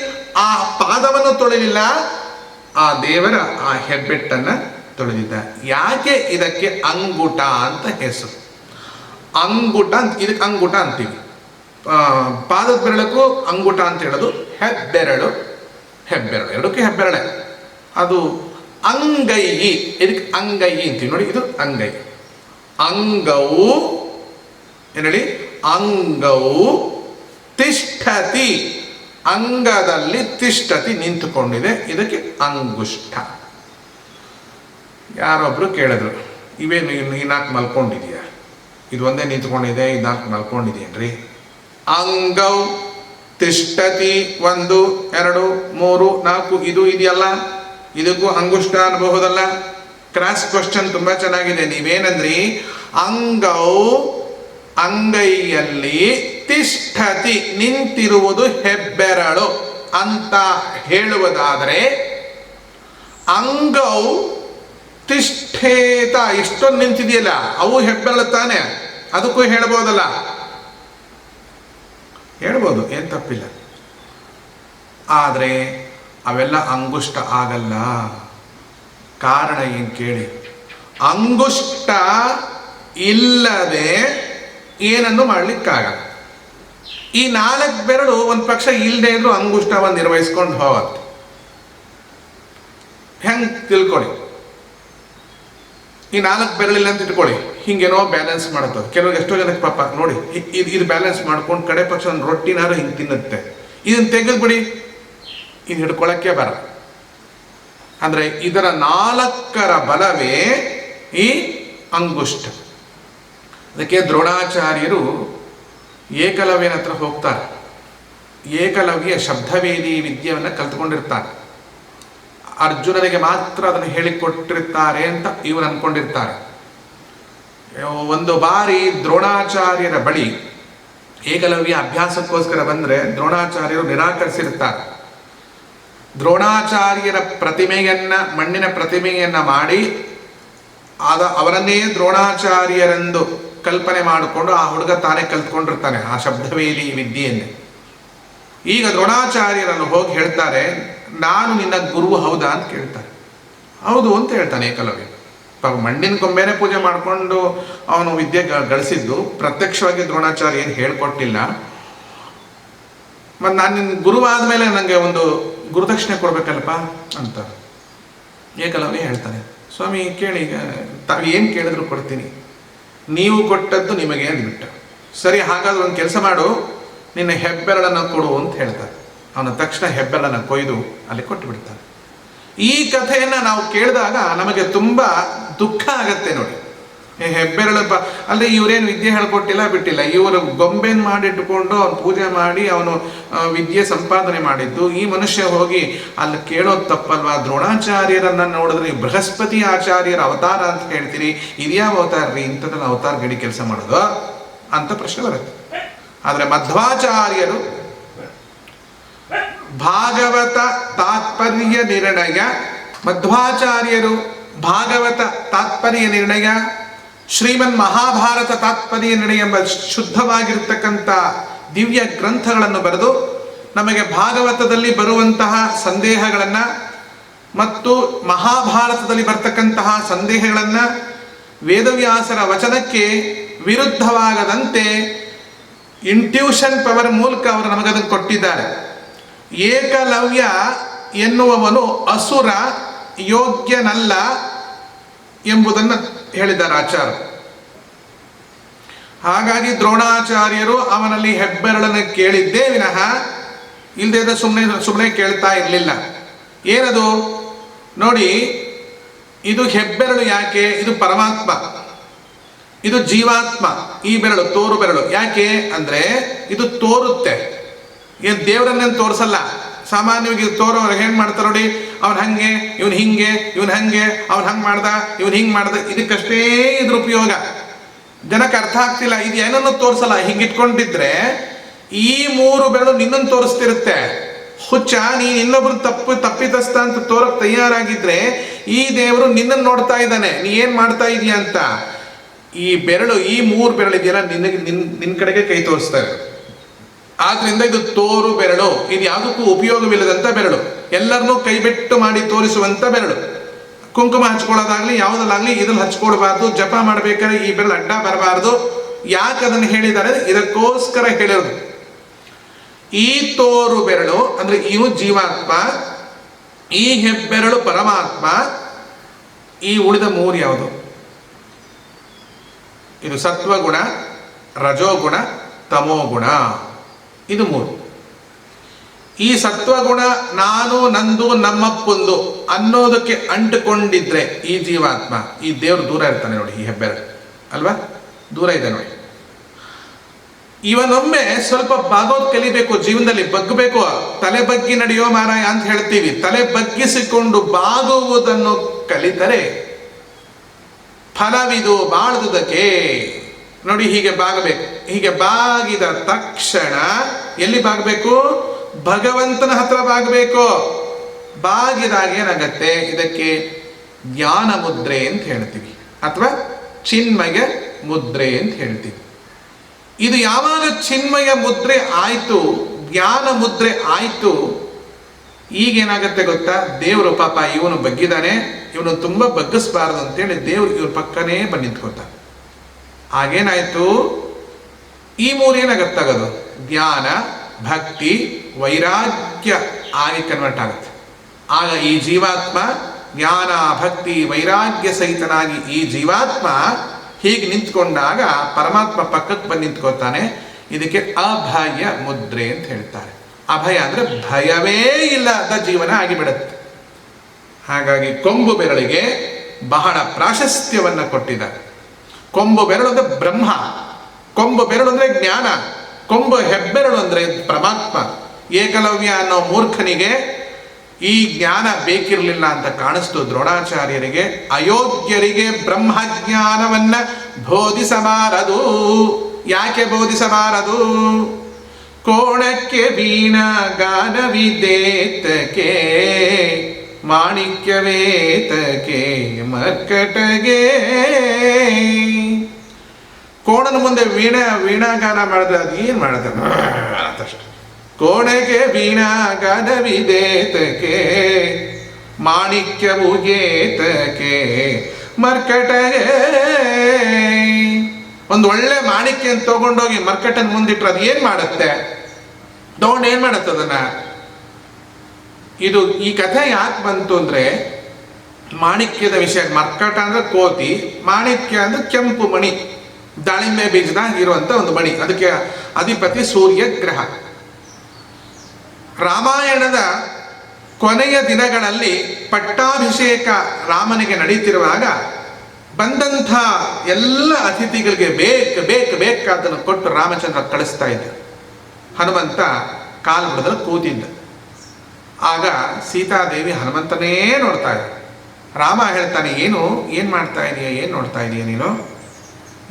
ಆ ಪಾದವನ್ನು ತೊಳೆಯಲಿಲ್ಲ, ಆ ದೇವರ ಆ ಹೆಬ್ಬೆಟ್ಟನ್ನ ತೊಳೆದಿದ್ದ. ಯಾಕೆ ಇದಕ್ಕೆ ಅಂಗುಟ ಅಂತ ಹೆಸರು? ಅಂಗುಟ ಅಂತ, ಇದಕ್ಕೆ ಅಂಗುಟ ಅಂತೀವಿ. ಪಾದದ ಬೆರಳಕ್ಕೂ ಅಂಗುಟ ಅಂತ ಹೇಳೋದು. ಹೆಬ್ಬೆರಳು, ಹೆಬ್ಬೆರಳು ಎರಡಕ್ಕೆ ಹೆಬ್ಬೆರಳೆ. ಅದು ಅಂಗೈ, ಇದಕ್ಕೆ ಅಂಗೈ ಅಂತೀವಿ ನೋಡಿ. ಇದು ಅಂಗೈ. ಅಂಗವು ಏನೇಳಿ? ಅಂಗವು ತಿಷ್ಠತಿ, ಅಂಗದಲ್ಲಿ ತಿಷ್ಠತಿ, ನಿಂತುಕೊಂಡಿದೆ. ಇದಕ್ಕೆ ಅಂಗುಷ್ಠ. ಯಾರೊಬ್ರು ಕೇಳಿದ್ರು, ಇವೇನು ಈ ನಾಲ್ಕು ಮಲ್ಕೊಂಡಿದೆಯಾ? ಇದು ಒಂದೇ ನಿಂತ್ಕೊಂಡಿದೆ, ಈ ನಾಲ್ಕು ಮಲ್ಕೊಂಡಿದೆಯೇನ್ರಿ? ಅಂಗೌ ತಿಷ್ಠತಿ 1 2 3 4 ಇದು ಇದೆಯಲ್ಲ, ಇದಕ್ಕೂ ಅಂಗುಷ್ಠ ಅನ್ಬಹುದಲ್ಲ? ಕ್ರಾಸ್ ಕ್ವಶನ್ ತುಂಬಾ ಚೆನ್ನಾಗಿದೆ. ನೀವೇನಂದ್ರಿ? ಅಂಗೌ, ಅಂಗೈಯಲ್ಲಿ, ತಿಷ್ಠತಿ, ನಿಂತಿರುವುದು ಹೆಬ್ಬೆರಳು ಅಂತ ಹೇಳುವುದಾದರೆ, ಅಂಗೌ ತಿಷ್ಠೇತ, ಇಷ್ಟೊಂದು ನಿಂತಿದೆಯಲ್ಲ ಅವು ಹೆಬ್ಬೆರಳು ತಾನೆ, ಅದಕ್ಕೂ ಹೇಳ್ಬೋದಲ್ಲ? ಹೇಳ್ಬೋದು, ಏನು ತಪ್ಪಿಲ್ಲ. ಆದರೆ ಅವೆಲ್ಲ ಅಂಗುಷ್ಟ ಆಗಲ್ಲ. ಕಾರಣ ಏನು ಕೇಳಿ? ಅಂಗುಷ್ಟ ಇಲ್ಲದೆ ಏನನ್ನು ಮಾಡ್ಲಿಕ್ಕಾಗಲ್ಲ. ಈ 4 ಬೆರಳು ಒಂದು ಪಕ್ಷ ಇಲ್ಲದೆ ಇದ್ರು ಅಂಗುಷ್ಟವನ್ನು ನಿರ್ವಹಿಸ್ಕೊಂಡು ಹೋಗುತ್ತೆ. ಹೆಂಗೆ ತಿಳ್ಕೊಳ್ಳಿ? ಈ 4 ಬೆರಳಿಲ್ಲ ಅಂತ ಇಟ್ಕೊಳ್ಳಿ, ಹಿಂಗೇನೋ ಬ್ಯಾಲೆನ್ಸ್ ಮಾಡುತ್ತೆ. ಕೆಲವ್ರಿಗೆ ಎಷ್ಟೋ ಜನಕ್ಕೆ ಪಾಪ ನೋಡಿ, ಇದು ಬ್ಯಾಲೆನ್ಸ್ ಮಾಡ್ಕೊಂಡು ಕಡೆ ಪಕ್ಷ ಒಂದು ರೊಟ್ಟಿನಾರು ಹಿಂಗೆ ತಿನ್ನುತ್ತೆ. ಇದನ್ನು ತೆಗೆದ್ಬಿಡಿ, ಇದು ಹಿಡ್ಕೊಳ್ಳೋಕ್ಕೆ ಬರ. ಅಂದರೆ ಇದರ 4ರ ಬಲವೇ ಈ ಅಂಗುಷ್ಟ. ಅದಕ್ಕೆ ದ್ರೋಣಾಚಾರ್ಯರು ಏಕಲವ್ಯನ ಹತ್ರ ಹೋಗ್ತಾರೆ. ಏಕಲವ್ಯ ಶಬ್ದವೇದಿ ವಿದ್ಯೆಯನ್ನು ಕಲ್ತ್ಕೊಂಡಿರ್ತಾರೆ. ಅರ್ಜುನನಿಗೆ ಮಾತ್ರ ಅದನ್ನು ಹೇಳಿಕೊಟ್ಟಿರ್ತಾರೆ ಅಂತ ಇವರು ಅಂದ್ಕೊಂಡಿರ್ತಾರೆ. ಒಂದು ಬಾರಿ ದ್ರೋಣಾಚಾರ್ಯರ ಬಳಿ ಏಕಲವ್ಯ ಅಭ್ಯಾಸಕ್ಕೋಸ್ಕರ ಬಂದರೆ ದ್ರೋಣಾಚಾರ್ಯರು ನಿರಾಕರಿಸಿರ್ತಾರೆ. ದ್ರೋಣಾಚಾರ್ಯರ ಪ್ರತಿಮೆಯನ್ನ, ಮಣ್ಣಿನ ಪ್ರತಿಮೆಯನ್ನ ಮಾಡಿ ಅವರನ್ನೇ ದ್ರೋಣಾಚಾರ್ಯರೆಂದು ಕಲ್ಪನೆ ಮಾಡಿಕೊಂಡು ಆ ಹುಡುಗ ತಾನೇ ಕಲ್ತ್ಕೊಂಡಿರ್ತಾನೆ ಆ ಶಬ್ದವೇದಿ ವಿದ್ಯೆಯನ್ನೇ. ಈಗ ದ್ರೋಣಾಚಾರ್ಯರನ್ನು ಹೋಗಿ ಹೇಳ್ತಾರೆ, ನಾನು ನಿನ್ನ ಗುರು ಹೌದಾ ಅಂತ ಕೇಳ್ತಾರೆ. ಹೌದು ಅಂತ ಹೇಳ್ತಾನೆ ಏಕಲವ್ಯ. ಮಣ್ಣಿನ ಕೊಂಬೆನೇ ಪೂಜೆ ಮಾಡಿಕೊಂಡು ಅವನು ವಿದ್ಯೆ ಗಳಿಸಿದ್ದು, ಪ್ರತ್ಯಕ್ಷವಾಗಿ ದ್ರೋಣಾಚಾರ್ಯ ಏನು ಹೇಳ್ಕೊಟ್ಟಿಲ್ಲ. ಮತ್ತು ನಾನು ನಿನ್ನ ಗುರುವಾದ ಮೇಲೆ ನನಗೆ ಒಂದು ಗುರುದಕ್ಷಿಣೆ ಕೊಡ್ಬೇಕಲ್ಪ ಅಂತ ಏಕಲವ್ಯ ಹೇಳ್ತಾನೆ. ಸ್ವಾಮಿ ಕೇಳಿ, ತಾವು ಏನು ಕೇಳಿದ್ರು ಕೊಡ್ತೀನಿ, ನೀವು ಕೊಟ್ಟದ್ದು ನಿಮಗೆ ಅಂದ್ಬಿಟ್ಟ. ಸರಿ, ಹಾಗಾದ್ರೆ ಒಂದು ಕೆಲಸ ಮಾಡು, ನಿನ್ನ ಹೆಬ್ಬೆರಳನ್ನು ಕೊಡು ಅಂತ ಹೇಳ್ತಾರೆ. ಅವನ ತಕ್ಷಣ ಹೆಬ್ಬೆರಳನ್ನು ಕೊಯ್ದು ಅಲ್ಲಿ ಕೊಟ್ಟು ಬಿಡ್ತಾನೆ. ಈ ಕಥೆಯನ್ನು ನಾವು ಕೇಳಿದಾಗ ನಮಗೆ ತುಂಬ ದುಃಖ ಆಗತ್ತೆ ನೋಡಿ. ಹೆಬ್ಬೆರಳು ಅಂದರೆ ಇವರೇನು ವಿದ್ಯೆ ಹೇಳ್ಕೊಟ್ಟಿಲ್ಲ, ಬಿಟ್ಟಿಲ್ಲ. ಇವರು ಗೊಂಬೆನ ಮಾಡಿಟ್ಟುಕೊಂಡು ಅವನು ಪೂಜೆ ಮಾಡಿ ಅವನು ವಿದ್ಯೆ ಸಂಪಾದನೆ ಮಾಡಿದ್ದು. ಈ ಮನುಷ್ಯ ಹೋಗಿ ಅಲ್ಲಿ ಕೇಳೋದು ತಪ್ಪಲ್ವಾ? ದ್ರೋಣಾಚಾರ್ಯರನ್ನು ನೋಡಿದ್ರೆ ಬೃಹಸ್ಪತಿ ಆಚಾರ್ಯರ ಅವತಾರ ಅಂತ ಹೇಳ್ತೀರಿ, ಇದ್ಯಾವ ಅವತಾರ ರೀ, ಇಂಥದ್ದನ್ನು ಅವತಾರ ಗಡಿ ಕೆಲಸ ಮಾಡೋದು ಅಂತ ಪ್ರಶ್ನೆ ಬರುತ್ತೆ. ಆದರೆ ಮಧ್ವಾಚಾರ್ಯರು ಭಾಗವತ ತಾತ್ಪರ್ಯ ನಿರ್ಣಯ, ಮಧ್ವಾಚಾರ್ಯರು ಭಾಗವತ ತಾತ್ಪರ್ಯ ನಿರ್ಣಯ, ಶ್ರೀಮನ್ ಮಹಾಭಾರತ ತಾತ್ಪರ್ಯ ನಿರ್ಣಯ ಎಂಬ ಶುದ್ಧವಾಗಿರ್ತಕ್ಕಂಥ ದಿವ್ಯ ಗ್ರಂಥಗಳನ್ನು ಬರೆದು ನಮಗೆ ಭಾಗವತದಲ್ಲಿ ಬರುವಂತಹ ಸಂದೇಹಗಳನ್ನು ಮತ್ತು ಮಹಾಭಾರತದಲ್ಲಿ ಬರ್ತಕ್ಕಂತಹ ಸಂದೇಹಗಳನ್ನು, ವೇದವ್ಯಾಸರ ವಚನಕ್ಕೆ ವಿರುದ್ಧವಾಗದಂತೆ ಇಂಟ್ಯೂಷನ್ ಪವರ್ ಮೂಲಕ ಅವರು ನಮಗದನ್ನು ಕೊಟ್ಟಿದ್ದಾರೆ. ಏಕಲವ್ಯ ಎನ್ನುವವನು ಅಸುರ, ಯೋಗ್ಯನಲ್ಲ ಎಂಬುದನ್ನು ಹೇಳಿದ್ದಾರೆ ಆಚಾರ್ಯ. ಹಾಗಾಗಿ ದ್ರೋಣಾಚಾರ್ಯರು ಅವನಲ್ಲಿ ಹೆಬ್ಬೆರಳನ್ನು ಕೇಳಿದ್ದೇ ವಿನಃ ಇಲ್ಲದೆ ಸುಮ್ಮನೆ ಕೇಳ್ತಾ ಇರಲಿಲ್ಲ. ಏನದು ನೋಡಿ, ಇದು ಹೆಬ್ಬೆರಳು ಯಾಕೆ? ಇದು ಪರಮಾತ್ಮ, ಇದು ಜೀವಾತ್ಮ. ಈ ಬೆರಳು ತೋರು ಬೆರಳು ಯಾಕೆ ಅಂದ್ರೆ ಇದು ತೋರುತ್ತೆ, ಏನು ದೇವರನ್ನೇನು ತೋರಿಸಲ್ಲ. ಸಾಮಾನ್ಯವಾಗಿ ತೋರೋರಿಗೆ ಏನ್ ಮಾಡ್ತಾರೆ ನೋಡಿ, ಅವನ್ ಹಂಗೆ, ಇವನ್ ಹಿಂಗೆ, ಇವನ್ ಹಂಗೆ, ಅವನ್ ಹಂಗೆ ಮಾಡ್ದ, ಇವನ್ ಹಿಂಗೆ ಮಾಡ್ದ, ಇದಕ್ಕಷ್ಟೇ ಇದ್ರ ಉಪಯೋಗ. ಜನಕ್ಕೆ ಅರ್ಥ ಆಗ್ತಿಲ್ಲ. ಇದು ಏನನ್ನು ತೋರಿಸಲ್ಲ. ಹಿಂಗಿಟ್ಕೊಂಡಿದ್ರೆ ಈ ಮೂರು ಬೆರಳು ನಿನ್ನನ್ನು ತೋರಿಸ್ತಿರುತ್ತೆ. ಹುಚ್ಚ, ನೀನ್ ಇನ್ನೊಬ್ರು ತಪ್ಪಿತಸ್ಥ ಅಂತ ತೋರಕ್ ತಯಾರಾಗಿದ್ರೆ ಈ ದೇವರು ನಿನ್ನನ್ನು ನೋಡ್ತಾ ಇದ್ದಾನೆ, ನೀ ಏನ್ ಮಾಡ್ತಾ ಇದೀಯ ಅಂತ. ಈ ಬೆರಳು, ಈ ಮೂರು ಬೆರಳು ಇದೆಯಲ್ಲ, ನಿನ್ನ ಕಡೆಗೆ ಕೈ ತೋರಿಸ್ತಾರೆ. ಆದ್ರಿಂದ ಇದು ತೋರು ಬೆರಳು. ಇದು ಯಾವುದಕ್ಕೂ ಉಪಯೋಗವಿಲ್ಲದಂತ ಬೆರಳು, ಎಲ್ಲರನ್ನೂ ಕೈಬಿಟ್ಟು ಮಾಡಿ ತೋರಿಸುವಂತ ಬೆರಳು. ಕುಂಕುಮ ಹಚ್ಕೊಳ್ಳೋದಾಗ್ಲಿ ಯಾವುದಲ್ಲಾಗ್ಲಿ ಇದನ್ನು ಹಚ್ಕೊಳ್ಬಾರ್ದು. ಜಪ ಮಾಡ್ಬೇಕಾದ್ರೆ ಈ ಬೆರಳು ಅಡ್ಡ ಬರಬಾರ್ದು. ಯಾಕೆ ಅದನ್ನು ಹೇಳಿದ್ದಾರೆ? ಇದಕ್ಕೋಸ್ಕರ ಹೇಳಿರೋದು. ಈ ತೋರು ಬೆರಳು ಅಂದ್ರೆ ಇವು ಜೀವಾತ್ಮ, ಈ ಹೆಬ್ಬೆರಳು ಪರಮಾತ್ಮ, ಈ ಉಳಿದ ಮೂರು ಯಾವುದು? ಇದು ಸತ್ವಗುಣ, ರಜೋಗುಣ, ತಮೋಗುಣ. ಇದು ಮೂರು. ಈ ಸತ್ವಗುಣ ನಾನು, ನಂದು, ನಮ್ಮಪ್ಪಂದು ಅನ್ನೋದಕ್ಕೆ ಅಂಟುಕೊಂಡಿದ್ರೆ ಈ ಜೀವಾತ್ಮ, ಈ ದೇವರು ದೂರ ಇರ್ತಾನೆ ನೋಡಿ. ಈ ಹೆಬ್ಬೆರಳು ಅಲ್ವಾ, ದೂರ ಇದೆ ನೋಡಿ. ಇವನೊಮ್ಮೆ ಸ್ವಲ್ಪ ಬಾಗೋದು ಕಲಿಬೇಕು ಜೀವನದಲ್ಲಿ, ಬಗ್ಗಬೇಕು. ತಲೆ ಬಗ್ಗಿ ನಡೆಯೋ ಮಾರಾಯ ಅಂತ ಹೇಳ್ತೀವಿ. ತಲೆ ಬಗ್ಗಿಸಿಕೊಂಡು ಬಾಗುವುದನ್ನು ಕಲಿತರೆ ಫಲವಿದು ಬಾಳುವುದಕ್ಕೆ. ನೋಡಿ, ಹೀಗೆ ಬಾಗಬೇಕು. ಹೀಗೆ ಬಾಗಿದ ತಕ್ಷಣ ಎಲ್ಲಿ ಬಾಗಬೇಕು? ಭಗವಂತನ ಹತ್ರ ಬಾಗಬೇಕು. ಬಾಗಿದಾಗ ಏನಾಗತ್ತೆ? ಇದಕ್ಕೆ ಜ್ಞಾನ ಮುದ್ರೆ ಅಂತ ಹೇಳ್ತೀವಿ, ಅಥವಾ ಚಿನ್ಮಯ ಮುದ್ರೆ ಅಂತ ಹೇಳ್ತೀವಿ. ಇದು ಯಾವಾಗ ಚಿನ್ಮಯ ಮುದ್ರೆ ಆಯ್ತು, ಜ್ಞಾನ ಮುದ್ರೆ ಆಯ್ತು, ಈಗೇನಾಗತ್ತೆ ಗೊತ್ತಾ? ದೇವರು ಪಾಪ ಇವನು ಬಗ್ಗಿದ್ದಾನೆ, ಇವನು ತುಂಬಾ ಬಗ್ಗಿಸ್ಬಾರ್ದು ಅಂತೇಳಿ ದೇವ್ರು ಇವ್ರ ಪಕ್ಕನೇ ಬಂದು ನಿಂತ್ಕೋತಾನೆ. ಆಗೇನಾಯ್ತು? ಈ ಮೂರು ಏನಾಗತ್ತಾಗದು? ಜ್ಞಾನ, ಭಕ್ತಿ, ವೈರಾಗ್ಯ ಆಗಿ ಕನ್ವರ್ಟ್ ಆಗುತ್ತೆ. ಆಗ ಈ ಜೀವಾತ್ಮ ಜ್ಞಾನ, ಭಕ್ತಿ, ವೈರಾಗ್ಯ ಸಹಿತನಾಗಿ ಈ ಜೀವಾತ್ಮ ಹೀಗೆ ನಿಂತ್ಕೊಂಡಾಗ ಪರಮಾತ್ಮ ಪಕ್ಕಕ್ಕೆ ಬಂದು ನಿಂತ್ಕೋತಾನೆ. ಇದಕ್ಕೆ ಅಭಯ ಮುದ್ರೆ ಅಂತ ಹೇಳ್ತಾರೆ. ಅಭಯ ಅಂದ್ರೆ ಭಯವೇ ಇಲ್ಲದ ಜೀವನ ಆಗಿಬಿಡುತ್ತೆ. ಹಾಗಾಗಿ ಕೊಂಬು ಬೆರಳಿಗೆ ಬಹಳ ಪ್ರಾಶಸ್ತ್ಯವನ್ನು ಕೊಟ್ಟಿದ್ದಾರೆ. ಕೊಂಬು ಬೆರಳು ಅಂದ್ರೆ ಬ್ರಹ್ಮ, ಕೊಂಬು ಬೆರಳು ಅಂದ್ರೆ ಜ್ಞಾನ, ಕೊಂಬು ಹೆಬ್ಬೆರಳು ಅಂದ್ರೆ ಪರಮಾತ್ಮ. ಏಕಲವ್ಯ ಅನ್ನೋ ಮೂರ್ಖನಿಗೆ ಈ ಜ್ಞಾನ ಬೇಕಿರಲಿಲ್ಲ ಅಂತ ಕಾಣಿಸ್ತು ದ್ರೋಣಾಚಾರ್ಯರಿಗೆ. ಅಯೋಗ್ಯರಿಗೆ ಬ್ರಹ್ಮಜ್ಞಾನವನ್ನ ಬೋಧಿಸಬಾರದು. ಯಾಕೆ ಬೋಧಿಸಬಾರದು? ಕೋಣಕ್ಕೆ ವೀಣಾ ಗಾನವಿದೇತಕೆ, ಮಾಣಿಕ್ಯವೇತಕೆ ಮರ್ಕಟಗೆ. ಕೋಣನ ಮುಂದೆ ವೀಣಾಗಾನ ಮಾಡಿದ್ರೆ ಅದು ಏನ್ ಮಾಡಿದ್ರೆ ಅಂತಷ್ಟು. ಕೋಣೆಗೆ ವೀಣಾಗಾನವಿದೇತಕೆ, ಮಾಣಿಕ್ಯವು ಗೇತಕೆ ಮರ್ಕಟಗೆ. ಒಂದು ಒಳ್ಳೆ ಮಾಣಿಕ್ಯ ಅಂತ ತಗೊಂಡೋಗಿ ಮರ್ಕಟನ ಮುಂದಿಟ್ರೆ ಅದು ಏನ್ ಮಾಡುತ್ತೆ? ತಗೊಂಡು ಏನ್ ಮಾಡುತ್ತೆ ಅದನ್ನ? ಇದು ಈ ಕಥೆ ಯಾಕೆ ಬಂತು ಅಂದ್ರೆ ಮಾಣಿಕ್ಯದ ವಿಷಯ. ಮರ್ಕಟ ಅಂದ್ರೆ ಕೋತಿ, ಮಾಣಿಕ್ಯ ಅಂದ್ರೆ ಕೆಂಪು ಮಣಿ, ದಾಳಿಂಬೆ ಬೀಜದಾಗ ಇರುವಂತ ಒಂದು ಮಣಿ. ಅದಕ್ಕೆ ಅಧಿಪತಿ ಸೂರ್ಯ ಗ್ರಹ. ರಾಮಾಯಣದ ಕೊನೆಯ ದಿನಗಳಲ್ಲಿ ಪಟ್ಟಾಭಿಷೇಕ ರಾಮನಿಗೆ ನಡೀತಿರುವಾಗ ಬಂದಂಥ ಎಲ್ಲ ಅತಿಥಿಗಳಿಗೆ ಬೇಕಾದನ್ನು ಕೊಟ್ಟು ರಾಮಚಂದ್ರ ಕಳಿಸ್ತಾ ಇದ್ದ. ಹನುಮಂತ ಕಾಲು ಬಿಡದಲ್ಲಿ ಕೂತಿದ್ದ. ಆಗ ಸೀತಾದೇವಿ ಹನುಮಂತನೇ ನೋಡ್ತಾ ಇದ್ದ. ರಾಮ ಹೇಳ್ತಾನೆ, ಏನ್ ಮಾಡ್ತಾ ಇದೀಯ, ಏನ್ ನೋಡ್ತಾ ಇದೀಯ ನೀನು?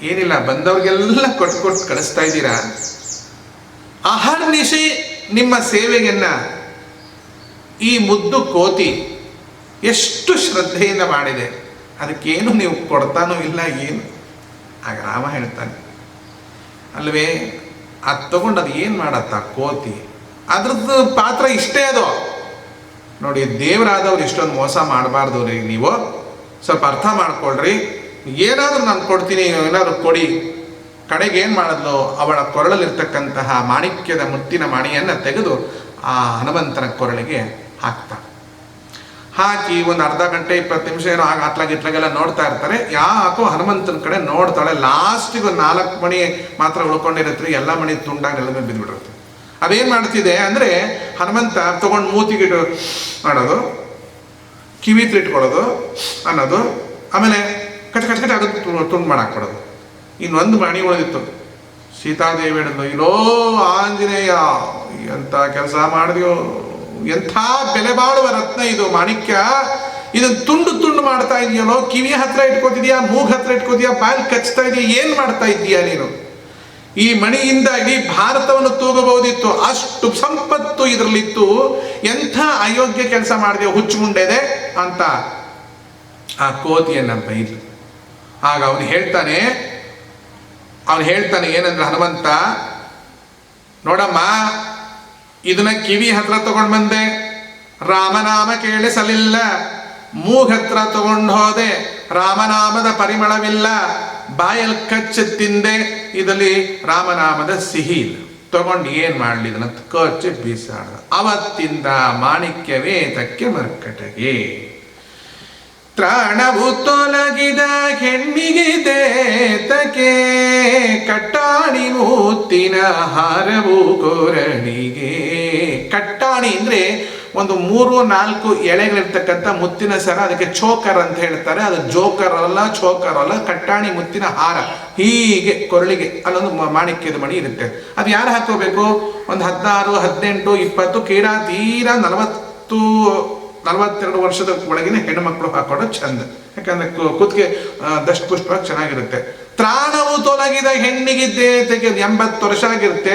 ಏನಿಲ್ಲ, ಬಂದವ್ರಿಗೆಲ್ಲ ಕೊಟ್ಟು ಕಳಿಸ್ತಾ ಇದ್ದೀರಾ. ಅಹರ್ನಿಶಿ ನಿಮ್ಮ ಸೇವೆಯನ್ನ ಈ ಮುದ್ದು ಕೋತಿ ಎಷ್ಟು ಶ್ರದ್ಧೆಯಿಂದ ಮಾಡಿದೆ, ಅದಕ್ಕೇನು ನೀವು ಕೊಡ್ತಾನೂ ಇಲ್ಲ ಏನು. ಆಗ ರಾಮ ಹೇಳ್ತಾನೆ, ಅಲ್ವೇ, ಅದು ತಗೊಂಡು ಅದು ಏನು ಮಾಡತ್ತ ಕೋತಿ, ಅದ್ರದ್ದು ಪಾತ್ರ ಇಷ್ಟೇ ಅದು. ನೋಡಿ, ದೇವರಾದವ್ರು ಇಷ್ಟೊಂದು ಮೋಸ ಮಾಡಬಾರ್ದು ರೀ. ನೀವು ಸ್ವಲ್ಪ ಅರ್ಥ ಮಾಡ್ಕೊಳ್ರಿ. ಏನಾದರೂ ನಾನು ಕೊಡ್ತೀನಿ, ಏನಾದ್ರು ಕೊಡಿ. ಕಡೆಗೆ ಏನು ಮಾಡಿದ್ಲು, ಅವಳ ಕೊರಳಲ್ಲಿರ್ತಕ್ಕಂತಹ ಮಾಣಿಕ್ಯದ ಮುತ್ತಿನ ಮಣಿಯನ್ನು ತೆಗೆದು ಆ ಹನುಮಂತನ ಕೊರಳಿಗೆ ಹಾಕ್ತಾಳೆ. ಹಾಕಿ ಒಂದು ಅರ್ಧ ಗಂಟೆ 20 ನಿಮಿಷ ಏನೋ ಆಗ ಅತ್ಲಾಗಿತ್ಲಾಗೆಲ್ಲ ನೋಡ್ತಾ ಇರ್ತಾರೆ. ಯಾಕೋ ಹನುಮಂತನ ಕಡೆ ನೋಡ್ತಾಳೆ. ಲಾಸ್ಟಿಗೆ 4 ಮಣಿ ಮಾತ್ರ ಉಳ್ಕೊಂಡಿರತ್ರಿ, ಎಲ್ಲ ಮಣಿ ತುಂಡಾಗಿ ನೆಲದ ಮೇಲೆ ಬಿದ್ದುಬಿಟ್ಟಿರುತ್ತೆ. ಅದೇನು ಮಾಡ್ತಿದೆ ಅಂದರೆ ಹನುಮಂತ ತೊಗೊಂಡು ಮೂತಿಗಿಟ್ಟು ಮಾಡೋದು, ಕಿವಿ ಇಟ್ಕೊಳ್ಳೋದು ಅನ್ನೋದು, ಆಮೇಲೆ ಕಚ ಕಚ ಕಚ ಅದು ತುಂಡು ಮಾಡಾಕ್ಬಿಡೋದು. ಇನ್ನೊಂದು ಮಣಿ ಉಳಿದಿತ್ತು. ಸೀತಾದೇವಿ ಹೇಳಿದ್ಲು, ಇಲ್ಲೋ ಆಂಜನೇಯ, ಎಂಥ ಕೆಲಸ ಮಾಡಿದ್ಯೋ, ಎಂಥ ಬೆಲೆ ಬಾಳುವ ರತ್ನ ಇದು ಮಾಣಿಕ್ಯ, ಇದನ್ನು ತುಂಡು ತುಂಡು ಮಾಡ್ತಾ ಇದೆಯಲ್ಲೋ, ಕಿವಿ ಹತ್ರ ಇಟ್ಕೋತಿದ್ಯಾ, ಮೂಗ್ ಹತ್ರ ಇಟ್ಕೋತಿದ್ಯಾ, ಬಾಯಲ್ಲಿ ಕಚ್ತಾ ಇದೆಯಾ, ಏನು ಮಾಡ್ತಾ ಇದ್ದೀಯಾ ನೀನು? ಈ ಮಣಿಯಿಂದ ಇಡೀ ಭಾರತವನ್ನು ತೂಗಬಹುದಿತ್ತು, ಅಷ್ಟು ಸಂಪತ್ತು ಇದರಲ್ಲಿತ್ತು, ಎಂಥ ಅಯೋಗ್ಯ ಕೆಲಸ ಮಾಡಿದೆಯೋ ಹುಚ್ಚು ಮುಂಡೆದೆ ಅಂತ ಆ ಕೋತಿಯನ್ನ ಬೈದ್ಲು. ಆಗ ಅವನು ಹೇಳ್ತಾನೆ ಏನಂದ್ರೆ, ಹನುಮಂತ ನೋಡಮ್ಮ, ಇದನ್ನ ಕಿವಿ ಹತ್ರ ತಗೊಂಡು ಬಂದೆ, ರಾಮನಾಮ ಕೇಳಿಸಲಿಲ್ಲ, ಮೂಗ್ ಹತ್ರ ತಗೊಂಡು ಹೋದೆ, ರಾಮನಾಮದ ಪರಿಮಳವಿಲ್ಲ, ಬಾಯಲ್ಲಿ ಕಚ್ಚಿ ತಿಂದೆ, ಇದರಲ್ಲಿ ರಾಮನಾಮದ ಸಿಹಿ ಇಲ್ಲ, ತಗೊಂಡು ಏನ್ ಮಾಡ್ಲಿ, ಇದನ್ನ ಕಚ್ಚಿ ಬೀಸಾಡ. ಅವತ್ತಿಂದ ಮಾಣಿಕ್ಯವೇತಕ್ಕೆ ಮರ್ಕಟಗೆ ತ್ರಾಣವು ತೊಲಗಿದ ಹೆಣ್ಣಿಗಿದೇತಕ್ಕೆ, ಕಟ್ಟಾಣಿ ಮೂತ್ತಿನ ಹಾರವು ಕೊರಳಿಗೆ. ಕಟ್ಟಾಣಿ ಅಂದ್ರೆ ಒಂದು 3-4 ಎಳೆಗಳಿರ್ತಕ್ಕಂಥ ಮುತ್ತಿನ ಸರ, ಅದಕ್ಕೆ ಚೋಕರ್ ಅಂತ ಹೇಳ್ತಾರೆ. ಅದು ಜೋಕರ್ ಅಲ್ಲ, ಚೋಕರ್ ಅಲ್ಲ, ಕಟ್ಟಾಣಿ ಮುತ್ತಿನ ಹಾರ, ಹೀಗೆ ಕೊರಳಿಗೆ ಅಲ್ಲೊಂದು ಮಾಣಿಕ್ಯದ ಮಣಿ ಇರುತ್ತೆ. ಅದು ಯಾರು ಹಾಕೋಬೇಕು? ಒಂದು 16, 18, 20, ತೀರಾ 42 ವರ್ಷದ ಒಳಗಿನ ಹೆಣ್ಣು ಮಕ್ಕಳು ಹಾಕೋದು ಚಂದ. ಯಾಕಂದ್ರೆ ಕುತ್ತಿಗೆ ದಷ್ಟಪುಷ್ಟವಾಗಿ ಚೆನ್ನಾಗಿರುತ್ತೆ. ತ್ರಾಣವು ತೊಲಗಿದ ಹೆಣ್ಣಿಗಿದ್ದೇತಕ್ಕೆ 80 ವರ್ಷ ಆಗಿರುತ್ತೆ.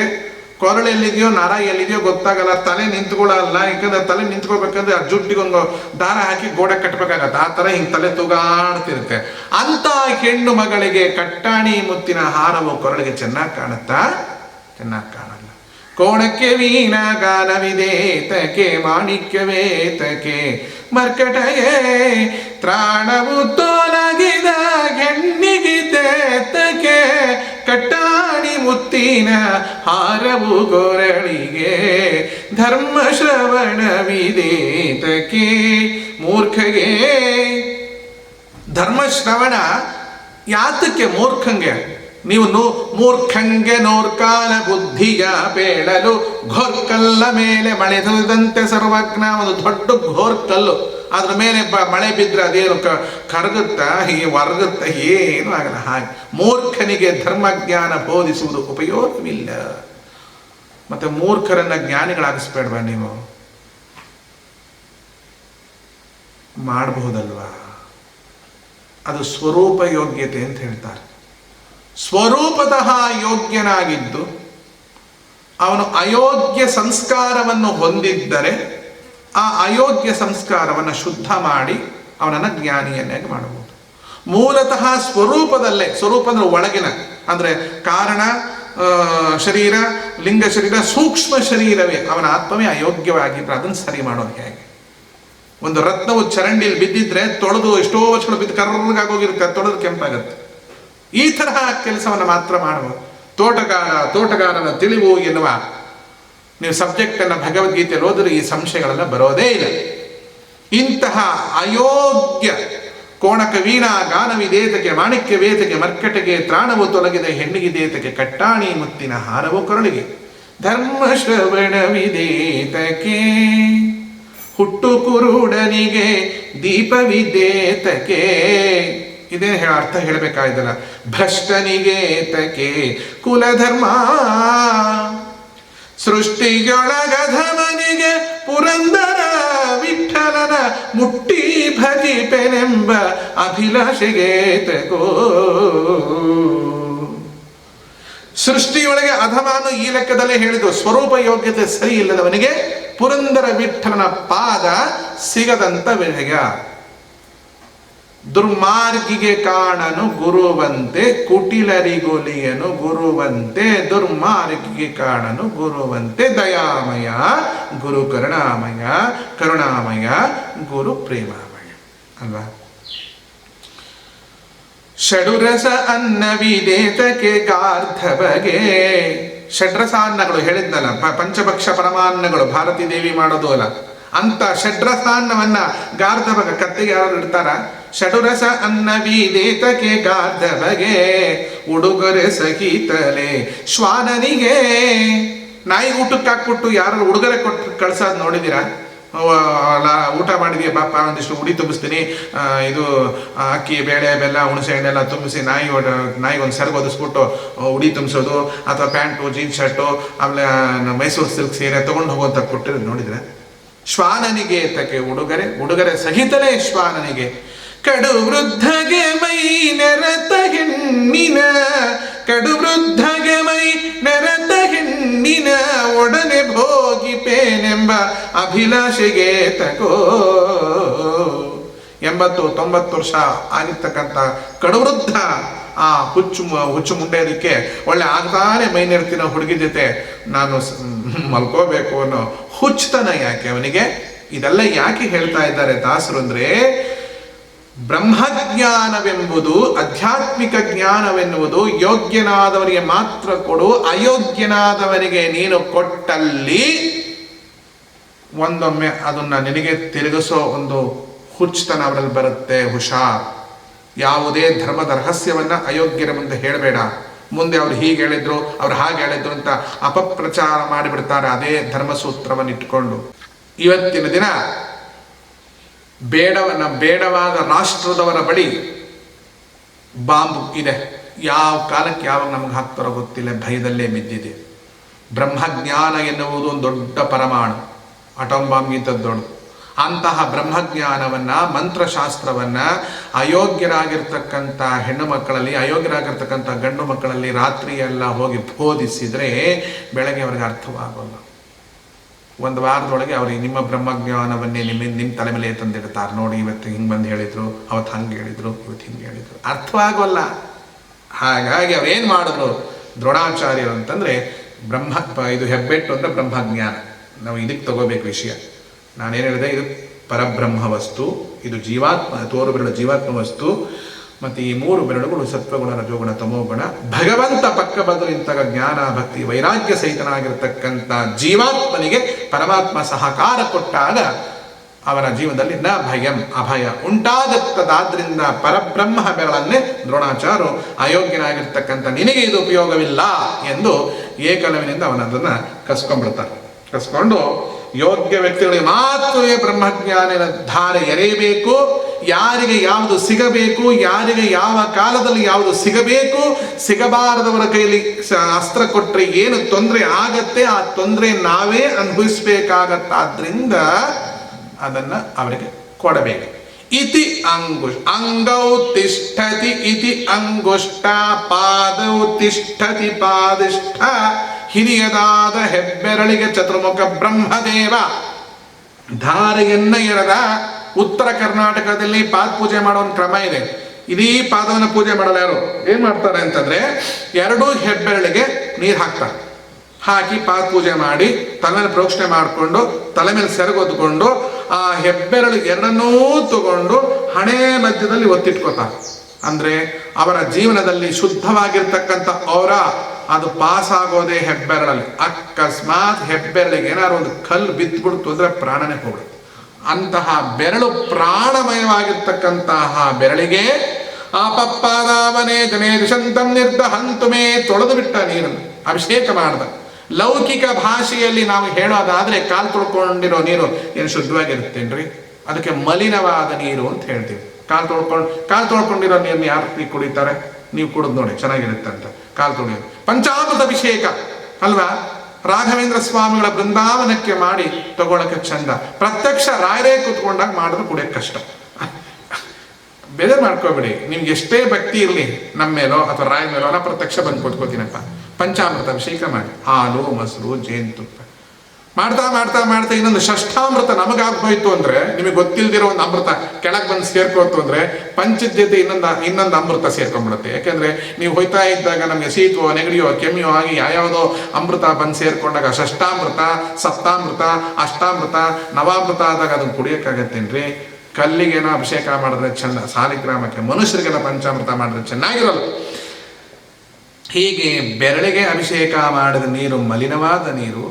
ಕೊರಳು ಎಲ್ಲಿದೆಯೋ, ನರ ಎಲ್ಲಿದೆಯೋ ಗೊತ್ತಾಗಲ್ಲ, ತಲೆ ನಿಂತ್ಕೊಳ್ಳಲ್ಲ. ಯಾಕಂದ್ರೆ ತಲೆ ನಿಂತ್ಕೊಳ್ಬೇಕಂದ್ರೆ ಆ ಜುಟ್ಟಿಗೊಂದು ದಾರ ಹಾಕಿ ಗೋಡೆ ಕಟ್ಟಬೇಕಾಗತ್ತೆ. ಆ ಥರ ಹಿಂಗೆ ತಲೆ ತೂಗಾಡ್ತಿರುತ್ತೆ. ಅಂತ ಹೆಣ್ಣು ಮಗಳಿಗೆ ಕಟ್ಟಾಣಿ ಮುತ್ತಿನ ಹಾರವು ಕೊರಳಿಗೆ ಚೆನ್ನಾಗಿ ಕಾಣುತ್ತಾ? ಚೆನ್ನಾಗಿ ಕಾಣಲ್ಲ. ಕೋಣಕ್ಕೆ ವೀಣಾ ಗಾನವಿದೇತಕ್ಕೆ, ಮಾಣಿಕ್ಯವೇತಕ್ಕೆ ಮರ್ಕಟಗೆ, ತ್ರಾಣವು ತೊಲಗಿದ ಹೆಣ್ಣಿಗಿದ್ದೇತಕ್ಕೆ, ಕಟ್ಟಾಣಿ ಮುತ್ತಿನ ಹಾರವು ಕೊರಳಿಗೆ, ಧರ್ಮ ಶ್ರವಣವಿದೇತಕ್ಕೆ ಮೂರ್ಖಗೆ. ಧರ್ಮಶ್ರವಣ ಯಾತಕ್ಕೆ ಮೂರ್ಖಂಗೆ? ನೀವು ಮೂರ್ಖಂಗೆ ನೋರ್ಕಾಲ ಬುದ್ಧಿಯ ಬೇಳಲು, ಘೋರ್ಕಲ್ಲ ಮೇಲೆ ಮಳೆ ಸುರಿದಂತೆ ಸರ್ವಜ್ಞ. ಒಂದು ದೊಡ್ಡ ಘೋರ್ಕಲ್ಲು, ಅದ್ರ ಮೇಲೆ ಮಳೆ ಬಿದ್ದರೆ ಅದೇನು ಕರಗುತ್ತಾ, ಹೀಗೆ ವರ್ಗುತ್ತಾ, ಏನು ಆಗಲ್ಲ. ಹಾಗೆ ಮೂರ್ಖನಿಗೆ ಧರ್ಮಜ್ಞಾನ ಬೋಧಿಸುವುದು ಉಪಯೋಗವಿಲ್ಲ. ಮತ್ತೆ ಮೂರ್ಖರನ್ನ ಜ್ಞಾನಿಗಳಾಗಿಸ್ಬೇಡ್ವಾ? ನೀವು ಮಾಡಬಹುದಲ್ವಾ? ಅದು ಸ್ವರೂಪ ಯೋಗ್ಯತೆ ಅಂತ ಹೇಳ್ತಾರೆ. ಸ್ವರೂಪತಃ ಯೋಗ್ಯನಾಗಿದ್ದು ಅವನು ಅಯೋಗ್ಯ ಸಂಸ್ಕಾರವನ್ನು ಹೊಂದಿದ್ದರೆ ಆ ಅಯೋಗ್ಯ ಸಂಸ್ಕಾರವನ್ನು ಶುದ್ಧ ಮಾಡಿ ಅವನನ್ನು ಜ್ಞಾನಿಯನ್ನಾಗಿ ಮಾಡಬಹುದು. ಮೂಲತಃ ಸ್ವರೂಪದಲ್ಲೇ, ಸ್ವರೂಪ ಅಂದ್ರೆ ಒಳಗಿನ, ಅಂದ್ರೆ ಕಾರಣ ಶರೀರ, ಲಿಂಗ ಶರೀರ, ಸೂಕ್ಷ್ಮ ಶರೀರವೇ ಅವನ ಆತ್ಮವೇ ಅಯೋಗ್ಯವಾಗಿದ್ರೆ ಅದನ್ನು ಸರಿ ಮಾಡೋದು ಹೇಗೆ? ಒಂದು ರತ್ನವು ಚರಂಡಿಯಲ್ಲಿ ಬಿದ್ದಿದ್ರೆ ತೊಳೆದು ಎಷ್ಟೋ ವರ್ಷಗಳು ಬಿದ್ದು ಕರ್ರಗಾಗೋಗಿರುತ್ತೆ, ತೊಳೆದು ಕೆಂಪಾಗುತ್ತೆ. ಈ ತರಹ ಕೆಲಸವನ್ನು ಮಾತ್ರ ಮಾಡುವುದು. ತೋಟಗಾರನ ತಿಳಿವು ಎನ್ನುವ ನೀವು ಸಬ್ಜೆಕ್ಟನ್ನು ಭಗವದ್ಗೀತೆಯಲ್ಲಿ ಓದಿದ್ರೆ ಈ ಸಂಶಯಗಳೆಲ್ಲ ಬರೋದೇ ಇಲ್ಲ. ಇಂತಹ ಅಯೋಗ್ಯ ಕೋಣಕ ವೀಣಾ ಗಾನವಿದೇತಕ್ಕೆ, ಮಾಣಿಕ್ಯವೇತಕ್ಕೆ ಮರ್ಕಟಗೆ, ತ್ರಾಣವು ತೊಲಗಿದ ಹೆಣ್ಣಿಗಿದೇತಕ್ಕೆ, ಕಟ್ಟಾಣಿ ಮುತ್ತಿನ ಹಾರವು ಕೊರಳಿಗೆ, ಧರ್ಮ ಶ್ರವಣವಿದೇತಕ್ಕೆ, ಹುಟ್ಟು ಕುರುಡನಿಗೆ ದೀಪವಿದೇತಕ್ಕೆ. ಇದೇ ಅರ್ಥ ಹೇಳಬೇಕಾಯ್ತಲ್ಲ. ಭ್ರಷ್ಟನಿಗೆ ತಕೆ ಕುಲಧರ್ಮ, ಸೃಷ್ಟಿಯೊಳಗಧಮನಿಗೆ ಪುರಂದರ ವಿಠಲನ ಮುಟ್ಟಿ ಭಜಿಪೆನೆಂಬ ಅಭಿಲಾಷೆಗೆ ತಕೋ. ಸೃಷ್ಟಿಯೊಳಗೆ ಅಧಮಾನು ಈ ಲೆಕ್ಕದಲ್ಲೇ ಹೇಳಿದ್ದು. ಸ್ವರೂಪ ಯೋಗ್ಯತೆ ಸರಿ ಇಲ್ಲದವನಿಗೆ ಪುರಂದರ ವಿಠಲನ ಪಾದ ಸಿಗದಂತ ವಿಷಯ. ದುರ್ಮಾರ್ಗಿಗೆ ಕಾಣನು ಗುರುವಂತೆ, ಕುಟಿಲರಿಗೊಲಿಯನು ಗುರುವಂತೆ, ದುರ್ಮಾರ್ಗಿಗೆ ಕಾಣನು ಗುರುವಂತೆ, ದಯಾಮಯ ಗುರು ಕರುಣಾಮಯ, ಕರುಣಾಮಯ ಗುರು ಪ್ರೇಮಾಮಯ ಅಲ್ವಾ? ಷಡುರಸ ಅನ್ನವಿದೇತಕ್ಕೆ ಗಾರ್ಧವಗೆ. ಷಡ್ರಸ ಅನ್ನಗಳು ಹೇಳಿದ್ನಲ್ಲ, ಪಂಚಭಕ್ಷ ಪರಮಾನ್ನಗಳು ಭಾರತೀ ದೇವಿ ಮಾಡೋದು ಅಲ್ಲ, ಅಂತ ಷಡ್ರಸ ಅನ್ನವನ್ನ ಗಾರ್ಧವಗ ಕತ್ತೆಗೆ ಯಾರು ಇಡ್ತಾರ? ಷಡುರಸ ಅನ್ನವಿದೇತಕ್ಕೆ ಗಾರ್ಧವಗೆ ಉಡುಗೊರೆ ಸಹಿತಲೆ ಶ್ವಾನನಿಗೆ. ನಾಯಿ ಊಟಕ್ಕೆ ಹಾಕ್ಬಿಟ್ಟು ಯಾರು ಉಡುಗೊರೆ ಕೊಟ್ಟು ಕಳ್ಸೋದು ನೋಡಿದ್ದೀರಾ? ಊಟ ಮಾಡಿದೀಯ ಬಾಪ, ಒಂದಿಷ್ಟು ಉಡಿ ತುಂಬಿಸ್ತೀನಿ, ಇದು ಅಕ್ಕಿ ಬೇಳೆ ಬೆಲ್ಲ ಹುಣಸೆ ಹಣ್ಣೆಲ್ಲ ತುಂಬಿಸಿ ನಾಯಿಗೊಂದು ಸೆರಗು ಒದಿಸ್ಬಿಟ್ಟು ಉಡಿ ತುಂಬಿಸೋದು, ಅಥವಾ ಪ್ಯಾಂಟು ಜೀನ್ಸ್ ಶರ್ಟು ಆಮೇಲೆ ಮೈಸೂರು ಸಿಲ್ಕ್ ಸೀರೆ ತೊಗೊಂಡು ಹೋಗುವಂತ ಕೊಟ್ಟಿರೋದು ನೋಡಿದ್ರೆ. ಶ್ವಾನನಿಗೆ ತಕ್ಕೆ ಉಡುಗೊರೆ ಸಹಿತಲೇ ಶ್ವಾನನಿಗೆ. ಕಡು ವೃದ್ಧಗೆ ಮೈ ನೆರತ ಹೆಣ್ಣಿನ, ಕಡು ವೃದ್ಧಗೆ ಮೈ ನೆರತ ಹೆಣ್ಣಿನ ಒಡನೆ ಭೋಗಿಪೇನೆಂಬ ಅಭಿಲಾಷೆಗೆ ತಗೋ. 80-90 ವರ್ಷ ಆಗಿರ್ತಕ್ಕಂಥ ಕಡುವೃದ್ಧ ಆ ಹುಚ್ಚು ಮುಂಡೆಯೋದಕ್ಕೆ ಒಳ್ಳೆ ಆಗ್ತಾನೆ ಮೈ ನೆರತಿನ ಹುಡುಗಿ ಜೊತೆ ನಾನು ಮಲ್ಕೋಬೇಕು ಅನ್ನೋ ಹುಚ್ಚತನ ಯಾಕೆ ಅವನಿಗೆ? ಇದೆಲ್ಲ ಯಾಕೆ ಹೇಳ್ತಾ ಇದ್ದಾರೆ ದಾಸರು ಅಂದ್ರೆ, ಬ್ರಹ್ಮಜ್ಞಾನವೆಂಬುದು, ಆಧ್ಯಾತ್ಮಿಕ ಜ್ಞಾನವೆನ್ನುವುದು ಯೋಗ್ಯನಾದವರಿಗೆ ಮಾತ್ರ ಕೊಡು, ಅಯೋಗ್ಯನಾದವನಿಗೆ ನೀನು ಕೊಟ್ಟಲ್ಲಿ ಒಂದೊಮ್ಮೆ ಅದನ್ನ ನಿನಗೆ ತಿರುಗಿಸೋ ಒಂದು ಹುಚ್ಚತನ ಅವರಲ್ಲಿ ಬರುತ್ತೆ. ಹುಷಾರ್. ಯಾವುದೇ ಧರ್ಮದ ರಹಸ್ಯವನ್ನ ಅಯೋಗ್ಯರ ಮುಂದೆ ಹೇಳಬೇಡ. ಮುಂದೆ ಅವ್ರು ಹೀಗೆ ಹೇಳಿದ್ರು, ಅವ್ರು ಹಾಗೆ ಹೇಳಿದ್ರು ಅಂತ ಅಪಪ್ರಚಾರ ಮಾಡಿಬಿಡ್ತಾರೆ ಅದೇ ಧರ್ಮಸೂತ್ರವನ್ನು ಇಟ್ಟುಕೊಂಡು. ಇವತ್ತಿನ ದಿನ ಬೇಡವಾದ ರಾಷ್ಟ್ರದವರ ಬಳಿ ಬಾಂಬ್ ಇದೆ. ಯಾವ ಕಾಲಕ್ಕೆ ಯಾವಾಗ ನಮ್ಗೆ ಹಾಕ್ತಾರೋ ಗೊತ್ತಿಲ್ಲ, ಭಯದಲ್ಲೇ ಬಿದ್ದಿದೆ. ಬ್ರಹ್ಮಜ್ಞಾನ ಎನ್ನುವುದು ಒಂದು ದೊಡ್ಡ ಪರಮಾಣು, ಅಟೋಮ್ ಬಾಂಬ್ಗಿಂತ ದೊಡ್ಡದು. ಅಂತಹ ಬ್ರಹ್ಮಜ್ಞಾನವನ್ನ, ಮಂತ್ರಶಾಸ್ತ್ರವನ್ನ ಅಯೋಗ್ಯರಾಗಿರ್ತಕ್ಕಂಥ ಹೆಣ್ಣು ಮಕ್ಕಳಲ್ಲಿ, ಅಯೋಗ್ಯರಾಗಿರ್ತಕ್ಕಂಥ ಗಂಡು ಮಕ್ಕಳಲ್ಲಿ ರಾತ್ರಿ ಎಲ್ಲ ಹೋಗಿ ಬೋಧಿಸಿದ್ರೆ ಬೆಳಗ್ಗೆ ಅವ್ರಿಗೆ ಅರ್ಥವಾಗೋಲ್ಲ. ಒಂದು ವಾರದೊಳಗೆ ಅವ್ರಿಗೆ ನಿಮ್ಮ ಬ್ರಹ್ಮಜ್ಞಾನವನ್ನೇ ನಿಮ್ಮ ತಲೆ ಮೇಲೆ ತಂದಿಡ್ತಾರೆ. ನೋಡಿ, ಇವತ್ತು ಹಿಂಗೆ ಬಂದು ಹೇಳಿದ್ರು, ಅವತ್ತು ಹಂಗೆ ಹೇಳಿದ್ರು, ಇವತ್ತು ಹಿಂಗೆ ಹೇಳಿದ್ರು, ಅರ್ಥವಾಗೋಲ್ಲ. ಹಾಗಾಗಿ ಅವ್ರೇನು ಮಾಡಿದ್ರು ದ್ರೋಣಾಚಾರ್ಯರು ಅಂತಂದ್ರೆ, ಇದು ಹೆಬ್ಬೆಟ್ಟು ಅಂದ್ರೆ ಬ್ರಹ್ಮಜ್ಞಾನ. ನಾವು ಇದಕ್ಕೆ ತಗೋಬೇಕು ವಿಷಯ. ನಾನೇನು ಹೇಳಿದೆ, ಇದು ಪರಬ್ರಹ್ಮ ವಸ್ತು, ಇದು ಜೀವಾತ್ಮ, ತೋರು ಬೆರಳು ಜೀವಾತ್ಮ ವಸ್ತು, ಮತ್ತು ಈ 3 ಬೆರಳುಗಳು ಸತ್ವಗುಣ, ರಜೋಗುಣ, ತಮೋಗುಣ. ಭಗವಂತ ಪಕ್ಕ ಬದಲು ಇಂತಹ ಜ್ಞಾನ, ಭಕ್ತಿ, ವೈರಾಗ್ಯ ಸಹಿತನಾಗಿರ್ತಕ್ಕಂಥ ಜೀವಾತ್ಮನಿಗೆ ಪರಮಾತ್ಮ ಸಹಕಾರ ಕೊಟ್ಟಾಗ ಅವರ ಜೀವನದಲ್ಲಿ ನ ಭಯಂ, ಅಭಯ ಉಂಟಾಗುತ್ತದಾದ್ರಿಂದ ಪರಬ್ರಹ್ಮ ಬೆರಳನ್ನೇ ದ್ರೋಣಾಚಾರ್ಯರು ಅಯೋಗ್ಯನಾಗಿರ್ತಕ್ಕಂಥ ನಿನಗೆ ಇದು ಉಪಯೋಗವಿಲ್ಲ ಎಂದು ಏಕಲವಿನಿಂದ ಅವನದನ್ನ ಕಸ್ಕೊಂಡು ಯೋಗ್ಯ ವ್ಯಕ್ತಿಗಳಿಗೆ ಮಾತ್ರವೇ ಬ್ರಹ್ಮಜ್ಞಾನದ ಧಾರೆ ಎರೆಯಬೇಕು. ಯಾರಿಗೆ ಯಾವುದು ಸಿಗಬೇಕು, ಯಾರಿಗೆ ಯಾವ ಕಾಲದಲ್ಲಿ ಯಾವುದು ಸಿಗಬೇಕು, ಸಿಗಬಾರದವರ ಕೈಲಿ ಅಸ್ತ್ರ ಕೊಟ್ಟರೆ ಏನು ತೊಂದರೆ ಆಗತ್ತೆ, ಆ ತೊಂದರೆ ನಾವೇ ಅನುಭವಿಸ್ಬೇಕಾಗತ್ತಾದ್ರಿಂದ ಅದನ್ನ ಅವರಿಗೆ ಕೊಡಬೇಕು. ಇತಿ ಅಂಗೌ ತಿಷ್ಠತಿ ಇತಿ ಅಂಗುಷ್ಟ, ಪಾದೌ ತಿಷ್ಠತಿ ಪಾದಿಷ್ಠ. ಹಿರಿಯದಾದ ಹೆಬ್ಬೆರಳಿಗೆ ಚತುರ್ಮುಖ ಬ್ರಹ್ಮದೇವ ಧಾರೆಯನ್ನ ಎರೆದ. ಉತ್ತರ ಕರ್ನಾಟಕದಲ್ಲಿ ಪಾದ ಪೂಜೆ ಮಾಡೋ ಒಂದು ಕ್ರಮ ಇದೆ. ಇಡೀ ಪಾದವನ್ನು ಪೂಜೆ ಮಾಡಲ್ಲ. ಯಾರು ಏನ್ ಮಾಡ್ತಾರೆ ಅಂತಂದ್ರೆ, 2 ಹೆಬ್ಬೆರಳಿಗೆ ನೀರು ಹಾಕ್ತಾರೆ. ಹಾಕಿ ಪಾದ ಪೂಜೆ ಮಾಡಿ ತಲೆ ಮೇಲೆ ಪ್ರೋಕ್ಷಣೆ ಮಾಡಿಕೊಂಡು ತಲೆ ಮೇಲೆ ಸೆರಗೊದ್ಕೊಂಡು ಆ ಹೆಬ್ಬೆರಳು 2ನ್ನೂ ತಗೊಂಡು ಹಣೆ ಮಧ್ಯದಲ್ಲಿ ಒತ್ತಿಟ್ಕೋತಾರೆ. ಅಂದ್ರೆ ಅವರ ಜೀವನದಲ್ಲಿ ಶುದ್ಧವಾಗಿರ್ತಕ್ಕಂಥ ಔರ ಅದು ಪಾಸ್ ಆಗೋದೇ ಹೆಬ್ಬೆರಳಲ್ಲಿ. ಅಕಸ್ಮಾತ್ ಹೆಬ್ಬೆರಳಿಗೆ ಏನಾದ್ರು ಒಂದು ಕಲ್ಲು ಬಿದ್ದುಬಿಡ್ತು ಅಂದ್ರೆ ಪ್ರಾಣನೇ ಹೋಗುತ್ತೆ. ಅಂತಹ ಬೆರಳು ಪ್ರಾಣಮಯವಾಗಿರ್ತಕ್ಕಂತಹ ಬೆರಳಿಗೆ ಆಪಪ್ಪಾದಾವನೇ ಜನೇ ದಿಶಂತಂ ನಿರ್ದಹಂತುಮೇ, ತೊಳೆದು ಬಿಟ್ಟ ನೀರನ್ನು ಅಭಿಷೇಕ ಮಾಡ್ದ. ಲೌಕಿಕ ಭಾಷೆಯಲ್ಲಿ ನಾವು ಹೇಳೋದಾದ್ರೆ ಕಾಲು ತೊಳ್ಕೊಂಡಿರೋ ನೀರು ಏನು ಶುದ್ಧವಾಗಿರುತ್ತೇನ್ರಿ? ಅದಕ್ಕೆ ಮಲಿನವಾದ ನೀರು ಅಂತ ಹೇಳ್ತೀವಿ. ಕಾಲು ತೊಳ್ಕೊಂಡಿರೋ ನೀರನ್ನು ಯಾರು ಕುಡಿತಾರೆ? ನೀವು ಕುಡಿದು ನೋಡಿ, ಚೆನ್ನಾಗಿರುತ್ತೆ ಅಂತ. ಕಾಲು ತೊಳೆಯೋದು ಪಂಚಾಮೃತ ಅಭಿಷೇಕ ಅಲ್ವಾ? ರಾಘವೇಂದ್ರ ಸ್ವಾಮಿಗಳ ಬೃಂದಾವನಕ್ಕೆ ಮಾಡಿ ತಗೊಳಕ್ಕೆ ಚಂದ. ಪ್ರತ್ಯಕ್ಷ ರಾಯರೇ ಕೂತ್ಕೊಂಡಾಗ ಮಾಡಿದ್ರೆ ಕುಡಿಯೋಕೆ ಕಷ್ಟ. ಬೇರೆ ಮಾಡ್ಕೋಬೇಡಿ. ನಿಮ್ಗೆ ಎಷ್ಟೇ ಭಕ್ತಿ ಇರಲಿ ನಮ್ಮ ಮೇಲೋ ಅಥವಾ ರಾಯ ಮೇಲೋ, ನಾ ಪ್ರತ್ಯಕ್ಷ ಬಂದು ಕೂತ್ಕೋತೀನಪ್ಪ. ಪಂಚಾಮೃತ ಅಭಿಷೇಕ ಮಾಡಿ, ಹಾಲು, ಮೊಸರು, ಜೇನುತುಪ್ಪ ಮಾಡ್ತಾ ಮಾಡ್ತಾ ಮಾಡ್ತಾ ಇನ್ನೊಂದು ಷಷ್ಠಾಮೃತ ನಮಗಾಗ್ಬೋಯ್ತು ಅಂದ್ರೆ, ನಿಮಗೆ ಗೊತ್ತಿಲ್ದಿರೋ ಒಂದು ಅಮೃತ ಕೆಳಗೆ ಬಂದು ಸೇರ್ಕೋತು ಅಂದ್ರೆ ಪಂಚದ ಜೊತೆ ಇನ್ನೊಂದು ಅಮೃತ ಸೇರ್ಕೊಂಡ್ಬಿಡುತ್ತೆ. ಯಾಕೆಂದ್ರೆ ನೀವು ಹೋಯ್ತಾ ಇದ್ದಾಗ ನಮಗೆ ಶೀತವೋ, ನೆಗಡಿಯೋ, ಕೆಮ್ಮಿಯೋ ಆಗಿ ಯಾವ್ಯಾವುದೋ ಅಮೃತ ಬಂದು ಸೇರ್ಕೊಂಡಾಗ ಷಷ್ಠಾಮೃತ, ಸಪ್ತಾಮೃತ, ಅಷ್ಟಾಮೃತ, ನವಾಮೃತ ಆದಾಗ ಅದನ್ನು ಕುಡಿಯೋಕ್ಕಾಗತ್ತೇನ್ರಿ? ಕಲ್ಲಿಗೇನೋ ಅಭಿಷೇಕ ಮಾಡಿದ್ರೆ ಚೆನ್ನ, ಸಾಲಿಗ್ರಾಮಕ್ಕೆ ಮನುಷ್ಯರಿಗೆಲ್ಲ ಪಂಚಾಮೃತ ಮಾಡಿದ್ರೆ ಚೆನ್ನಾಗಿರಲ್ಲ. ಹೀಗೆ ಬೆರಳಿಗೆ ಅಭಿಷೇಕ ಮಾಡಿದ ನೀರು ಮಲಿನವಾದ ನೀರು.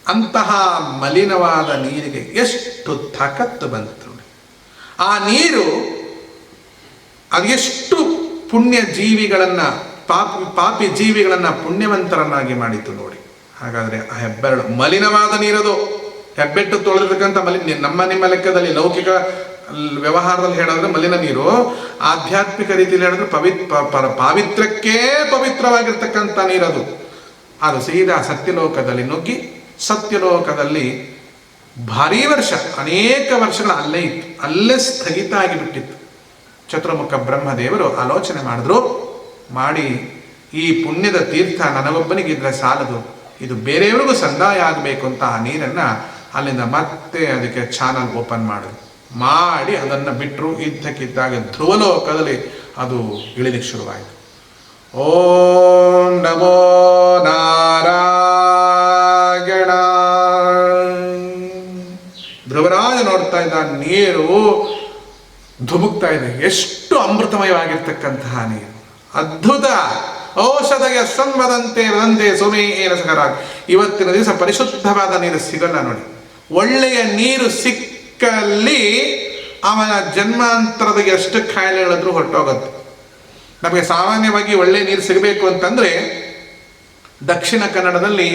ಅಂತಹ ಮಲಿನವಾದ ನೀರಿಗೆ ಎಷ್ಟು ತಾಕತ್ತು ಬಂತು. ಆ ನೀರು ಅದೆಷ್ಟು ಪುಣ್ಯ ಜೀವಿಗಳನ್ನು, ಪಾಪಿ ಜೀವಿಗಳನ್ನು ಪುಣ್ಯವಂತರನ್ನಾಗಿ ಮಾಡಿತ್ತು ನೋಡಿ. ಹಾಗಾದರೆ ಆ ಹೆಬ್ಬೆರಳು ಮಲಿನವಾದ ನೀರದು. ಹೆಬ್ಬೆಟ್ಟು ತೊಳೆದಿರ್ತಕ್ಕಂಥ ನಮ್ಮ ನಿಮ್ಮ ಲೆಕ್ಕದಲ್ಲಿ ಲೌಕಿಕ ವ್ಯವಹಾರದಲ್ಲಿ ಹೇಳಿದ್ರೆ ಮಲಿನ ನೀರು, ಆಧ್ಯಾತ್ಮಿಕ ರೀತಿಯಲ್ಲಿ ಹೇಳಿದ್ರೆ ಪಾವಿತ್ರಕ್ಕೇ ಪವಿತ್ರವಾಗಿರ್ತಕ್ಕಂಥ ನೀರದು. ಅದು ಸೀದಾ ಸತ್ಯಲೋಕದಲ್ಲಿ ನುಗ್ಗಿ ಸತ್ಯಲೋಕದಲ್ಲಿ ಭಾರೀ ವರ್ಷ, ಅನೇಕ ವರ್ಷಗಳ ಅಲ್ಲೇ ಇತ್ತು, ಅಲ್ಲೇ ಸ್ಥಗಿತ ಆಗಿಬಿಟ್ಟಿತ್ತು. ಚತುರ್ಮುಖ ಬ್ರಹ್ಮದೇವರು ಆಲೋಚನೆ ಮಾಡಿ ಈ ಪುಣ್ಯದ ತೀರ್ಥ ನನಗೊಬ್ಬನಿಗಿದ್ರೆ ಸಾಲದು, ಇದು ಬೇರೆಯವರಿಗೂ ಸಂದಾಯ ಆಗಬೇಕು ಅಂತ ಆ ನೀರನ್ನು ಅಲ್ಲಿಂದ ಮತ್ತೆ ಅದಕ್ಕೆ ಚಾನಲ್ ಓಪನ್ ಮಾಡಿ ಅದನ್ನು ಬಿಟ್ಟರು. ಇದ್ದಕ್ಕಿದ್ದಾಗ ಧ್ರುವಲೋಕದಲ್ಲಿ ಅದು ಇಳಿಲಿಕ್ಕೆ ಶುರುವಾಯಿತು. ಓಂ ನಮೋ ನಾರಾಯಣ. ಧ್ರುವರಾಜ ನೋಡ್ತಾ ಇದ್ದ, ನೀರು ಧುಮುಕ್ತಾ ಇದೆ. ಎಷ್ಟು ಅಮೃತಮಯವಾಗಿರ್ತಕ್ಕಂತಹ ನೀರು, ಅದ್ಭುತ. ಔಷಧಗೆ ಸಂವದಂತೆ ವದಂತೆ ಸೋಮೇ ರಸಕರ. ಇವತ್ತಿನ ದಿವಸ ಪರಿಶುದ್ಧವಾದ ನೀರು ಸಿಗಲ್ಲ ನೋಡಿ. ಒಳ್ಳೆಯ ನೀರು ಸಿಕ್ಕಲ್ಲಿ ಅವನ ಜನ್ಮಾಂತರದ ಎಷ್ಟು ಕಾಯಿಲೆಗಳಿದ್ರೂ ಹೊರಟೋಗುತ್ತೆ. ನಮಗೆ ಸಾಮಾನ್ಯವಾಗಿ ಒಳ್ಳೆಯ ನೀರು ಸಿಗಬೇಕು ಅಂತಂದರೆ ದಕ್ಷಿಣ ಕನ್ನಡದಲ್ಲಿ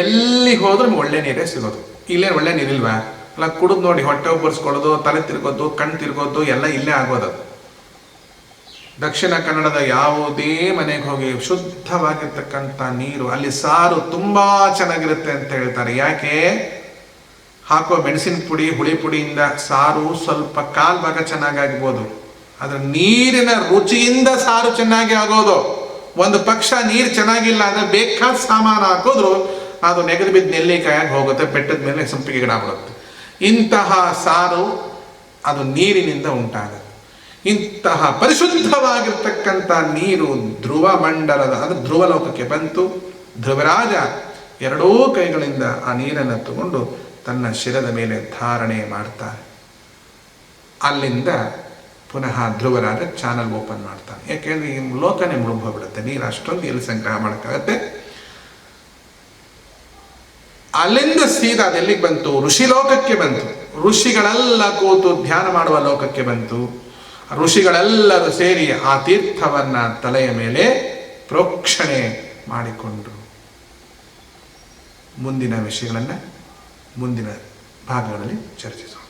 ಎಲ್ಲಿ ಹೋದ್ರೂ ಒಳ್ಳೆ ನೀರೇ ಸಿಗೋದು. ಇಲ್ಲೇನು ಒಳ್ಳೆ ನೀರಿಲ್ವಾ? ಅಲ್ಲ, ಕುಡಿದು ನೋಡಿ ಹೊಟ್ಟೆ ಒಬ್ಬರಿಸ್ಕೊಳ್ಳೋದು, ತಲೆ ತಿರ್ಗೋದು, ಕಣ್ಣು ತಿರ್ಗೋದು ಎಲ್ಲ ಇಲ್ಲೇ ಆಗೋದು. ದಕ್ಷಿಣ ಕನ್ನಡದ ಯಾವುದೇ ಮನೆಗೆ ಹೋಗಿ ಶುದ್ಧವಾಗಿರ್ತಕ್ಕಂಥ ನೀರು, ಅಲ್ಲಿ ಸಾರು ತುಂಬ ಚೆನ್ನಾಗಿರುತ್ತೆ ಅಂತ ಹೇಳ್ತಾರೆ. ಯಾಕೆ? ಹಾಕೋ ಮೆಣಸಿನ ಪುಡಿ, ಹುಳಿ ಪುಡಿಯಿಂದ ಸಾರು ಸ್ವಲ್ಪ ಕಾಲು ಭಾಗ ಚೆನ್ನಾಗಾಗ್ಬೋದು, ಆದರೆ ನೀರಿನ ರುಚಿಯಿಂದ ಸಾರು ಚೆನ್ನಾಗಿ ಆಗೋದು. ಒಂದು ಪಕ್ಷ ನೀರು ಚೆನ್ನಾಗಿಲ್ಲ ಅಂದರೆ ಬೇಕಾದ ಸಾಮಾನು ಹಾಕಿದ್ರು ಅದು ನೆಗೆದು ಬಿದ್ದು ನೆಲ್ಲಿಕಾಯಾಗಿ ಹೋಗುತ್ತೆ, ಬೆಟ್ಟದ ಮೇಲೆ ಸಂಪಿಗೆ ಗಿಡ ಬಿಡುತ್ತೆ. ಇಂತಹ ಸಾರು ಅದು ನೀರಿನಿಂದ ಉಂಟಾಗುತ್ತೆ. ಇಂತಹ ಪರಿಶುದ್ಧವಾಗಿರ್ತಕ್ಕಂಥ ನೀರು ಧ್ರುವ ಮಂಡಲದ, ಅದು ಧ್ರುವಲೋಕಕ್ಕೆ ಬಂತು. ಧ್ರುವರಾಜ ಎರಡೂ ಕೈಗಳಿಂದ ಆ ನೀರನ್ನು ತಗೊಂಡು ತನ್ನ ಶಿರದ ಮೇಲೆ ಧಾರಣೆ ಮಾಡ್ತಾರೆ. ಅಲ್ಲಿಂದ ಪುನಃ ಧ್ರುವರಾಜ ಚಾನಲ್ ಓಪನ್ ಮಾಡ್ತಾನೆ. ಯಾಕೆಂದರೆ ಈ ಲೋಕನೇ ಮುಳುಗೋಗ್ಬಿಡುತ್ತೆ, ನೀರು ಅಷ್ಟೊಂದು ಎಲ್ಲಿ ಸಂಗ್ರಹ ಮಾಡೋಕ್ಕಾಗತ್ತೆ. ಅಲ್ಲಿಂದ ಸೀದಾ ಅದೆಲ್ಲಿಗೆ ಬಂತು? ಋಷಿ ಲೋಕಕ್ಕೆ ಬಂತು. ಋಷಿಗಳೆಲ್ಲ ಕೂತು ಧ್ಯಾನ ಮಾಡುವ ಲೋಕಕ್ಕೆ ಬಂತು. ಋಷಿಗಳೆಲ್ಲರೂ ಸೇರಿ ಆ ತೀರ್ಥವನ್ನು ತಲೆಯ ಮೇಲೆ ಪ್ರೋಕ್ಷಣೆ ಮಾಡಿಕೊಂಡರು. ಮುಂದಿನ ವಿಷಯಗಳನ್ನು ಮುಂದಿನ ಭಾಗಗಳಲ್ಲಿ ಚರ್ಚಿಸೋಣ.